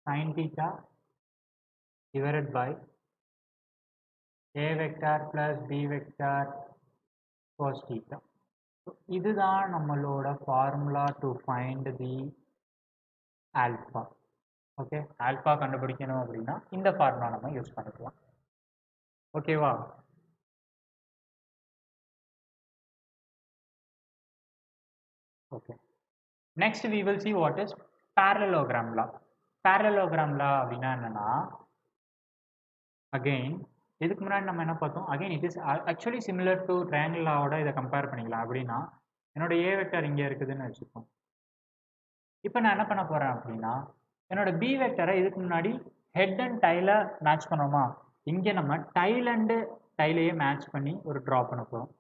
[SPEAKER 1] sin theta divided by a vector plus b vector cos theta. So இதுதான் நம்மளோட formula to find the alpha. Okay, alpha கண்டுபிடிக்கணும் அப்படின்னா இந்த formula நம்ம use பண்ணிக்கலாம். ஓகேவா? Okay, next we will see what is parallelogram law. parallelogram law அப்படின்னா என்னன்னா, அகெயின் இதுக்கு முன்னாடி நம்ம என்ன பார்த்தோம்? Again it is actually similar to triangle லாவோட இதை கம்பேர் பண்ணிக்கலாம். அப்படின்னா என்னோட ஏ வெக்டர் இங்கே இருக்குதுன்னு வச்சுப்போம். இப்போ நான் என்ன பண்ண போகிறேன் அப்படின்னா, என்னோட பி வெக்டரை இதுக்கு முன்னாடி ஹெட் அண்ட் டைலை மேட்ச் பண்ணோமா, இங்கே நம்ம டைல் அண்டு டைலையே மேட்ச் பண்ணி ஒரு ட்ரா பண்ண போகிறோம்.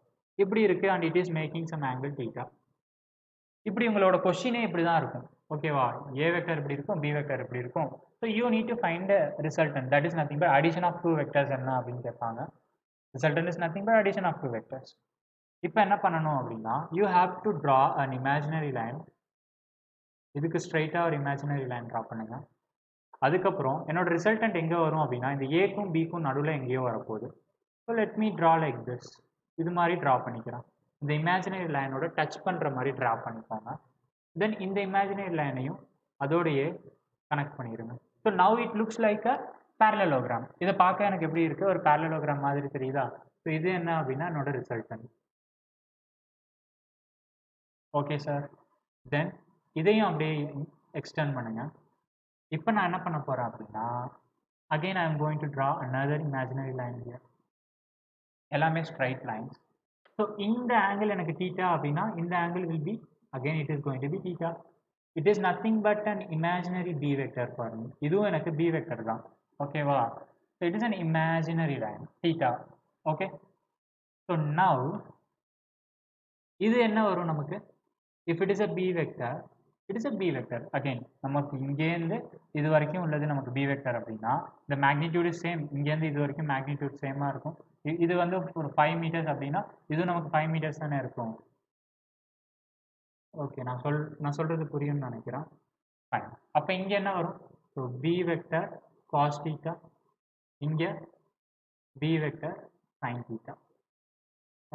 [SPEAKER 1] இப்படி இருக்குது, and it is making some angle theta. இப்படி உங்களோட கொஸ்டினே இப்படி தான் இருக்கும். ஓகேவா? ஏ வெக்டர் இப்படி இருக்கும், பி வெக்டர் இப்படி இருக்கும். So you need to find resultant, that is nothing but addition of two vectors என்ன அப்படின்னு கேட்பாங்க. Resultant is nothing but addition of two vectors. இப்போ என்ன பண்ணணும் அப்படின்னா, you have to draw an imaginary line. இதுக்கு ஸ்ட்ரைட்டாக ஒரு இமேஜினரி லைன் ட்ரா பண்ணுங்க. அதுக்கப்புறம் என்னோட ரிசல்டன்ட் எங்கே வரும் அப்படின்னா இந்த ஏக்கும் பிக்கும் நடுவில் எங்கேயோ வரப்போகுது. So let me draw like this. இது மாதிரி ட்ரா பண்ணிக்கிறேன். இந்த இமேஜினரி லைனோட டச் பண்ணுற மாதிரி ட்ரா பண்ணிக்கோங்க. தென் இந்த இமேஜினரி லைனையும் அதோடையே கனெக்ட் பண்ணிடுங்க. So now it looks like a parallelogram. இதை பார்க்க எனக்கு எப்படி இருக்குது, ஒரு பேரலலோகிராம் மாதிரி தெரியுதா? ஸோ இது என்ன அப்படின்னா என்னோட ரிசல்டன்ட். Okay sir. தென் இதையும் அப்படியே எக்ஸ்டெண்ட் பண்ணுங்கள். இப்போ நான் என்ன பண்ண போகிறேன் அப்படின்னா again I am going to draw another imaginary line here. எல்லாமே straight lines. So இந்த angle எனக்கு theta அப்படின்னா இந்த angle will be again it is going to be theta. It is nothing but an imaginary b vector for me. இதுவும் எனக்கு b vector தான். ஓகேவா? So it is an imaginary line theta. Okay. So now இது என்ன வரும் நமக்கு? If it is a b vector, it is a b vector. Again நமக்கு இங்கேருந்து இது வரைக்கும் உள்ளது நமக்கு b vector அப்படின்னா இந்த மேக்னிடியூட் சேம். இங்கேருந்து இது வரைக்கும் மேக்னிடியூட் சேமாக இருக்கும். இது வந்து ஒரு 5 மீட்டர்ஸ் அப்படின்னா இது நமக்கு 5 மீட்டர்ஸ் தானே இருக்கும். ஓகே, நான் சொல்கிறது புரியும்னு நினைக்கிறேன். ஃபைன். அப்போ இங்கே என்ன வரும்? So b vector cos theta, இங்கே b vector sin theta.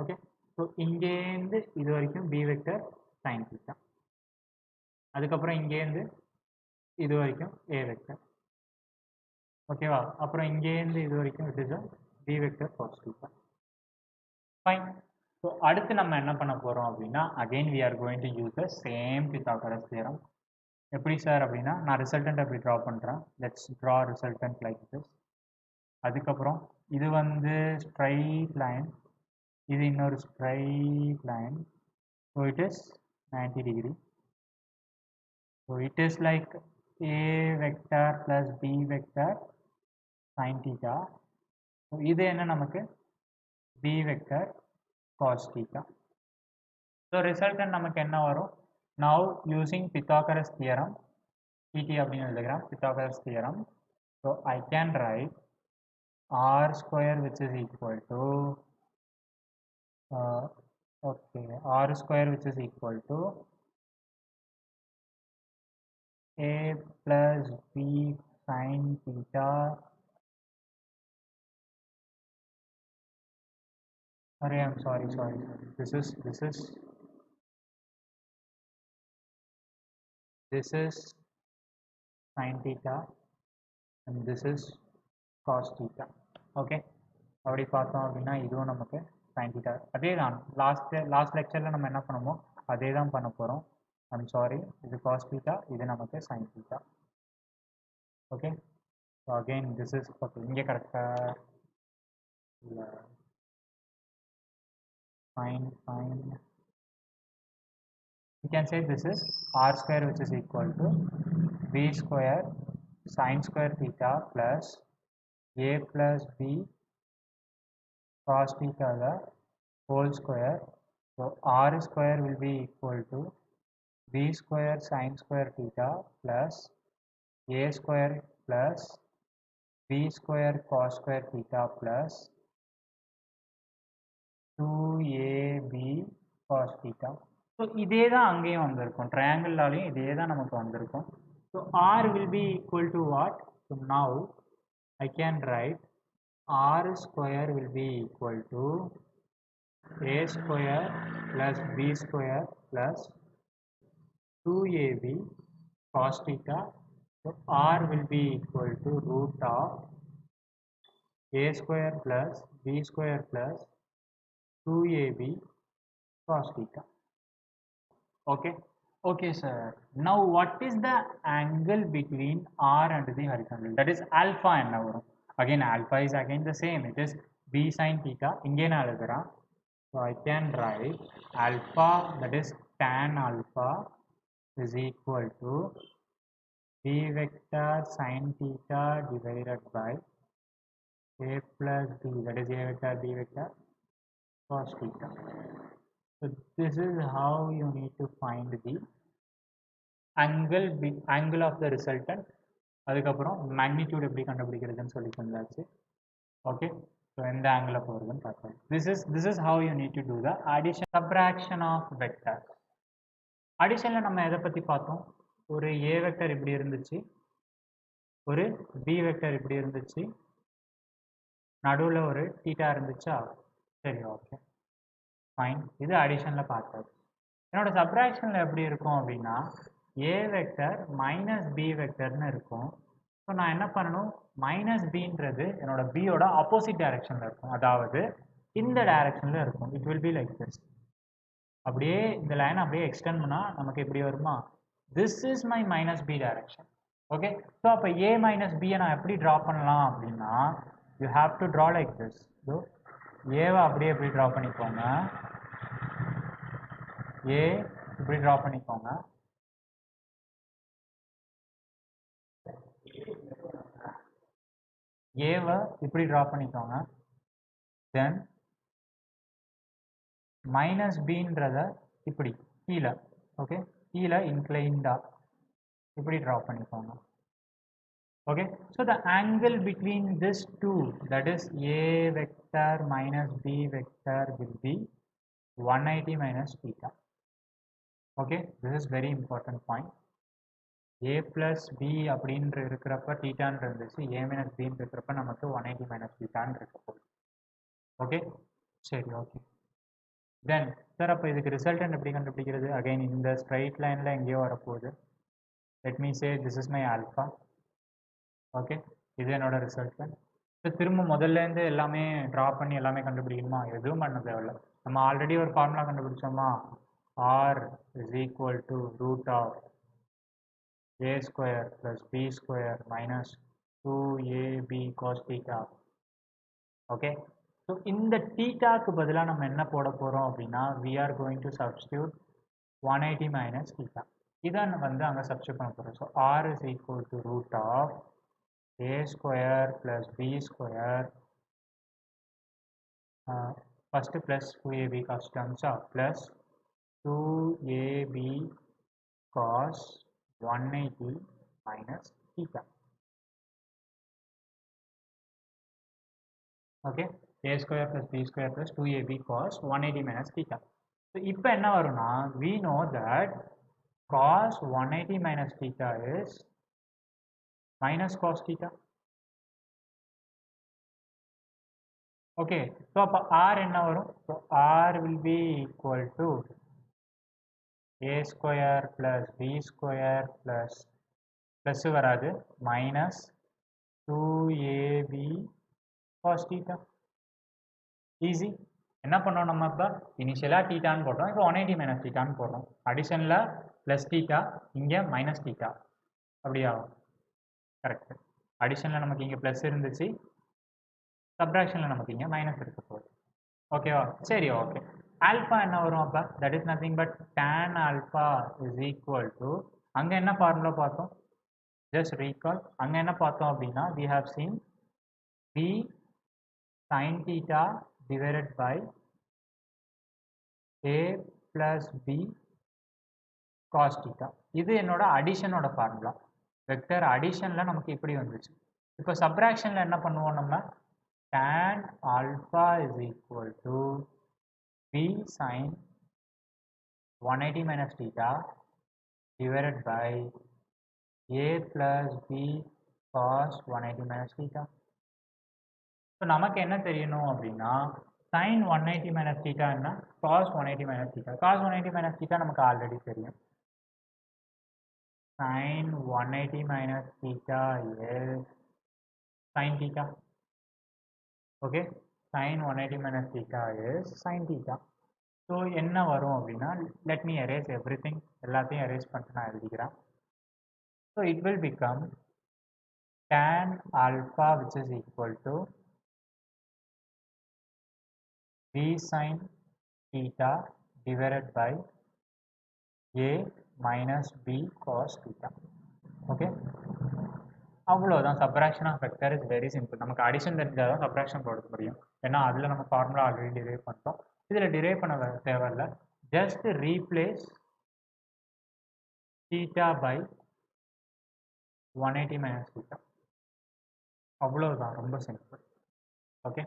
[SPEAKER 1] ஓகே, ஸோ இங்கேருந்து இது வரைக்கும் b vector sin theta. அதுக்கப்புறம் இங்கேருந்து இது வரைக்கும் a vector. ஓகேவா? அப்புறம் இங்கேருந்து இது வரைக்கும் it is a b vector cos theta. Fine. So அடுத்து நம்ம என்ன பண்ண போகிறோம் அப்படின்னா again we are going to use the same Pythagoras theorem. எப்படி சார் அப்படின்னா நான் ரிசல்டன்ட் அப்படி ட்ரா பண்ணுறேன். Let's draw resultant like this. அதுக்கப்புறம் இது வந்து ஸ்ட்ரைட் லைன், இது இன்னொரு straight line. So it is 90 degree. So it is like a vector plus b vector sin theta. So இது என்ன நமக்கு? b vector cos theta. So resultant நமக்கு என்ன வரும்? Now using Pythagoras theorem, PT அப்படின்னு எழுதுகிறேன், Pythagoras theorem. So I can write r square which is equal to r square which is equal to a plus b sin theta. Sorry, I'm sorry. This is sin theta and this is cos theta. Okay, அப்படி பார்த்தோம் அப்படின்னா இதுவும் நமக்கு sin theta. அதே தான் last லெக்சரில் நம்ம என்ன பண்ணுமோ அதே தான் பண்ண போகிறோம். ஐம் சாரி, இது cos theta, இது நமக்கு sin theta. ஓகே, so again this is okay. இங்கே கரெக்டாக இல்லை, fine. You can say this is r square which is equal to b square sin square theta plus a plus b cos theta the whole square. So r square will be equal to b square sin square theta plus a square plus b square cos square theta plus 2ab cos theta. So இதே தான் அங்கேயும் வந்திருக்கும், ட்ரையாங்கிள்லாலையும் இதே தான் நமக்கு வந்திருக்கும். So r will be equal to what? So now I can write r square will be equal to a square plus b square plus 2ab cos theta. So r will be equal to root of a square plus b square plus 2ab cos theta. Okay sir. Now what is the angle between r and the horizontal? That is alpha என்ன வரும்? Again alpha is again the same. It is b sin theta. இங்கே நான் எழுதுறேன். So I can write alpha, that is tan alpha is equal to b vector sin theta divided by a plus b, that is a vector b vector cos theta. So this is how you need to find the angle of the resultant. அதுக்கப்புறம் magnitude எப்படி கண்டுபிடிக்கிறதுன்னு சொல்லி தந்தாச்சு. Okay, so எந்த ஆங்கிளில் போகிறதுன்னு பார்க்கலாம். This is how you need to do the addition subtraction of vectors. அடிஷனில் நம்ம எதை பற்றி பார்த்தோம்? ஒரு a வெக்டர் இப்படி இருந்துச்சு, ஒரு பி வெக்டர் இப்படி இருந்துச்சு, நடுவில் ஒரு தீட்டா இருந்துச்சா? சரி, ஓகே, ஃபைன். இது அடிஷனில் பார்த்தாச்சு. என்னோட சப்ராக்ஷனில் எப்படி இருக்கும் அப்படின்னா, ஏ வெக்டர் மைனஸ் பி வெக்டர்னு இருக்கும். ஸோ நான் என்ன பண்ணணும், மைனஸ் பின்றது என்னோட பியோட ஆப்போசிட் டைரக்ஷனில் இருக்கும், அதாவது இந்த டைரக்ஷனில் இருக்கும். It will be like this. அப்படியே இந்த லைன் அப்படியே எக்ஸ்டெண்ட் பண்ணால் நமக்கு எப்படி வருமா, this is my minus B direction. Okay, so அப்போ ஏ மைனஸ் பியை நான் எப்படி ட்ரா பண்ணலாம் அப்படின்னா, you have to draw like this. So ஏவை அப்படியே எப்படி ட்ரா பண்ணிக்கோங்க, ஏ இப்படி ட்ரா பண்ணிக்கோங்க. ஏவை இப்படி ட்ரா பண்ணிக்கோங்க. தென் மைனஸ் பின்றத இப்படி கீழே, ஓகே, கீழே இன்க்ளைண்டா இப்படி ட்ரா பண்ணிக்கோங்க. Okay, so the angle between this two, that is a vector minus b vector, will be 180 minus theta. Okay, this is very important point. a plus b அப்படின்ற இருக்கிறப்ப தீட்டான்னு இருந்துச்சு, a minus b இருக்கிறப்ப நமக்கு 180 minus thetaன்னு இருக்க போகுது. Okay, சரி, okay. Then sir அப்போ இதுக்கு ரிசல்டன் எப்படி கண்டுபிடிக்கிறது? அகைன் இந்த ஸ்ட்ரைட் லைனில் எங்கேயோ வரப்போகுது. Let me say this is my alpha. Okay, இது என்னோட ரிசல்டன். ஸோ திரும்ப முதல்லேருந்து எல்லாமே ட்ரா பண்ணி எல்லாமே கண்டுபிடிக்கணுமா? எதுவும் பண்ண தேவையில்ல. நம்ம ஆல்ரெடி ஒரு ஃபார்முலா கண்டுபிடிச்சோமா, R is equal to root of A square plus B square minus 2ab cos theta. ஓகே, ஸோ இந்த தீட்டாக்கு பதிலாக நம்ம என்ன போட போகிறோம் அப்படின்னா, we are going to substitute 180 minus theta. இதான் வந்து அங்கே சப்ஸ்டியூட் பண்ண போகிறோம். So r is equal to root of a square plus b square, first plus 2ab cos terms are plus 2ab cos 180 minus theta. Okay, a square plus b square plus 2ab cos 180 minus theta. So இப்போ என்ன வரும்னா, we know that cos 180 minus theta is minus cos theta. Okay, so அப்போ r என்ன வரும்? So r will be equal to a square plus b square plus plus வராது minus 2ab cos theta. Easy. என்ன பண்ணோம் நம்ம? இப்போ இனிஷியலாக தீட்டான்னு போட்டோம், இப்போ 180 மைனஸ் தீட்டான்னு போடுறோம். அடிஷனில் ப்ளஸ் தீட்டா, இங்கே மைனஸ் தீட்டா, அப்படியா? கரெக்ட். அடிஷனில் நமக்கு இங்கே ப்ளஸ் இருந்துச்சு, சப்ராக்ஷனில் நமக்கு இங்கே மைனஸ் இருக்க போகுது. ஓகேவா? சரி, ஓகே. ஆல்ஃபா என்ன வரும் அப்போ? That is nothing but tan alpha is equal to, அங்கே என்ன ஃபார்முலா பார்த்தோம்? Just recall. அங்கே என்ன பார்த்தோம் அப்படின்னா, we have seen b sin theta divided by a plus b cos theta. இது என்னோட அடிஷனோட ஃபார்முலா. வெக்டர் அடிஷனில் நமக்கு இப்படி வந்துச்சு. இப்போ சப்ராக்ஷனில் என்ன பண்ணுவோம் நம்ம? tan alpha is equal to b sin 180 minus theta divided by a plus b cos 180 minus theta. So நமக்கு என்ன தெரியணும் அப்படின்னா, sin 180 minus theta என்ன, cos 180 minus theta. cos 180 minus theta நமக்கு ஆல்ரெடி தெரியும். sin 180 minus theta is sin theta. Okay, sin 180 minus theta is sin theta. So என்ன வரும் அப்படின்னா, let me erase everything. எல்லாத்தையும் erase பண்ணிட்டு நான் எழுதிக்கிறேன். So it will become tan alpha which is equal to b sin theta divided by a minus b cos theta. ஓகே, அவ்வளோதான். Subtraction of vector is very simple. நமக்கு addition தெரிஞ்சால் தான் subtraction போட முடியும். ஏன்னா அதில் நம்ம ஃபார்முலா ஆல்ரெடி டிரைவ் பண்ணிட்டோம். இதில் டிரைவ் பண்ண தேவையில்லை. Just replace theta by 180 minus theta. அவ்வளோதான், ரொம்ப சிம்பிள். ஓகே,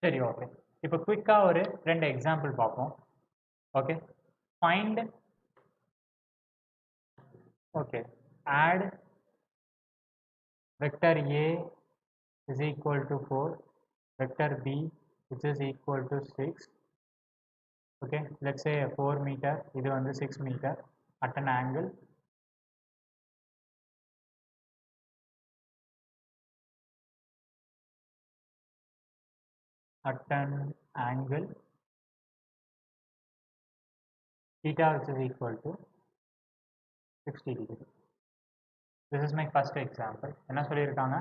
[SPEAKER 1] சரி, ஓகே. இப்போ குயிக்காக ஒரு 2 எக்ஸாம்பிள் பார்ப்போம். Okay, find, okay, add vector A is equal to 4, vector B which is equal to 6. Okay, let's say 4 meter, இது வந்து 6 meter at an angle theta which is equal to 60 degree. This is my first example. என்ன சொல்லியிருக்காங்க,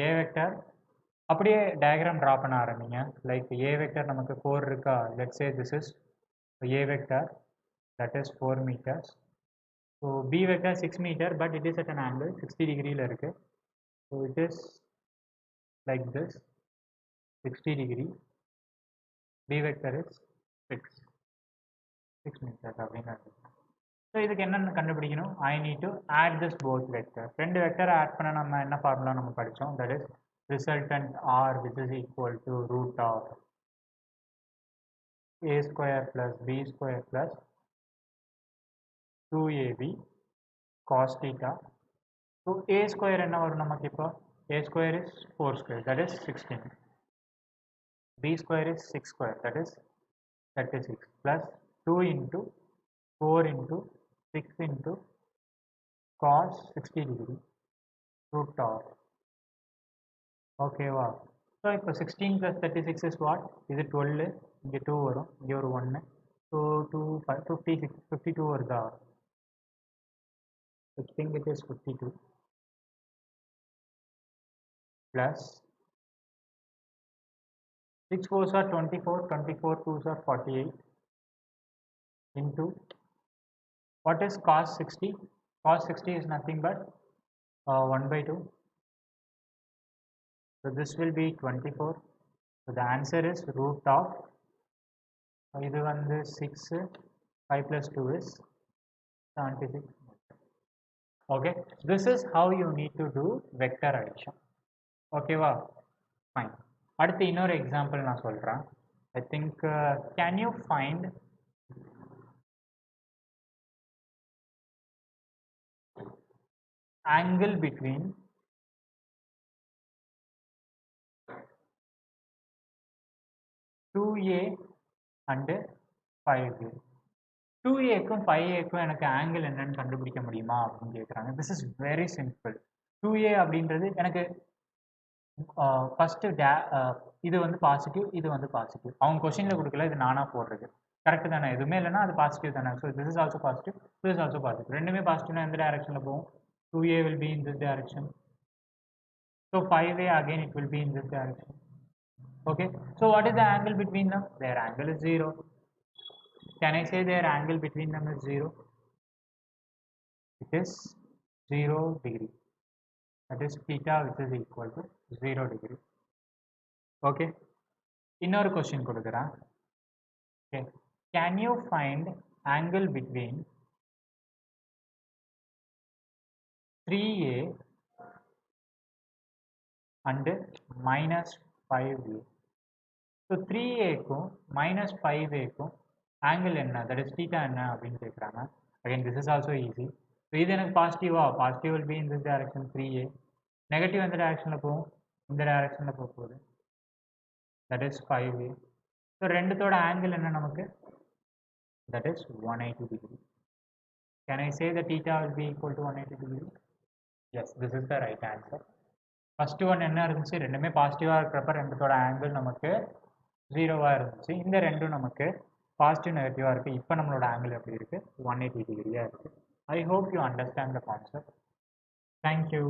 [SPEAKER 1] A vector அப்படியே diagram draw பண்ண ஆரம்பிங்க. Like A vector நமக்கு 4 இருக்கா, let's say this is A vector, that is 4 meters. So B vector 6 meter, but it is at an angle 60 degree ல இருக்கு. So it is like this, 60 degree. B vector is 6 meters அப்படின்னு இருக்கு. So இதுக்கு என்னென்ன கண்டுபிடிக்கணும், I need to add this both vector. ரெண்டு வெக்டரை add பண்ண நம்ம என்ன ஃபார்முலா நம்ம படித்தோம், that is resultant R which is equal to root of A square plus B square plus 2AB cos theta. So A square என்ன வரும் நமக்கு இப்போ, A square is 4 square, that is 16. B square is 6 square, that is 36 plus 2 into 4 into 6 into cos 60 degree root of. Okay, wow. So இப்போ 16 plus 36 is what? இது 12, இங்கே 2 வரும், இங்கே ஒரு 1. So 2, 5, 56, 52 வருதா? I think it is 52 plus 6 4s are 24, 24 2s are 48 into what is cos 60? Cos 60 is nothing but 1 by 2. So this will be 24. So the answer is root of, இது வந்து 6, 5 plus 2 is 76. Okay, this is how you need to do vector addition. Okay, wow, fine. அடுத்து இன்னொரு example நான் சொல்கிறேன். I think can you find angle between (2a) and 5a. 2aக்கும் 5aக்கும் எனக்கு angle என்னன்னு கண்டுபிடிக்க முடியுமா அப்படின்னு கேட்குறாங்க. This is very simple. 2a அப்படின்றது எனக்கு ஃபஸ்ட்டு இது வந்து பாசிட்டிவ், இது வந்து பாசிட்டிவ். அவங்க கொஸ்டினில் கொடுக்கல, இது நானாக போடுறது. கரெக்டு தானே, எதுவுமே இல்லைன்னா அது பாசிட்டிவ் தானே. So this is also positive, this is also positive. ரெண்டுமே பாசிட்டிவ்னா எந்த டைரக்ஷனில் போகும், 2a will be in this direction. So 5a again it will be in this direction. Okay, so what is the angle between them? Their angle is 0. Can I say their angle between them is 0? It is 0 degree. That is theta which is equal to 0 degree. Okay, இன்னொரு question கொடுக்குறேன். Okay, can you find angle between 3a and minus 5a? So 3aக்கும் minus 5aக்கும் angle என்ன, that is theta என்ன அப்படின்னு கேட்குறாங்க. Again this is also easy. So இது எனக்கு பாசிட்டிவா, positive will be in this direction 3a. Negative எந்த டைரக்ஷனில் போகும், இந்த டைரக்ஷனில் போக போகுது, that is 5a. ஸோ ரெண்டுத்தோட ஆங்கிள் என்ன நமக்கு, that is 180 degree. Can I say that theta will be equal to 180 degree? Yes, this is the right answer. First one என்ன இருந்துச்சு, ரெண்டுமே பாசிட்டிவாக இருக்கிறப்ப ரெண்டுத்தோட ஆங்கிள் நமக்கு 0வாக இருந்துச்சு. இந்த ரெண்டும் நமக்கு பாசிட்டிவ் நெகட்டிவாக இருக்குது. இப்போ நம்மளோட ஆங்கிள் எப்படி இருக்குது, 180 டிகிரியாக இருக்குது. I hope you understand the concept. Thank you.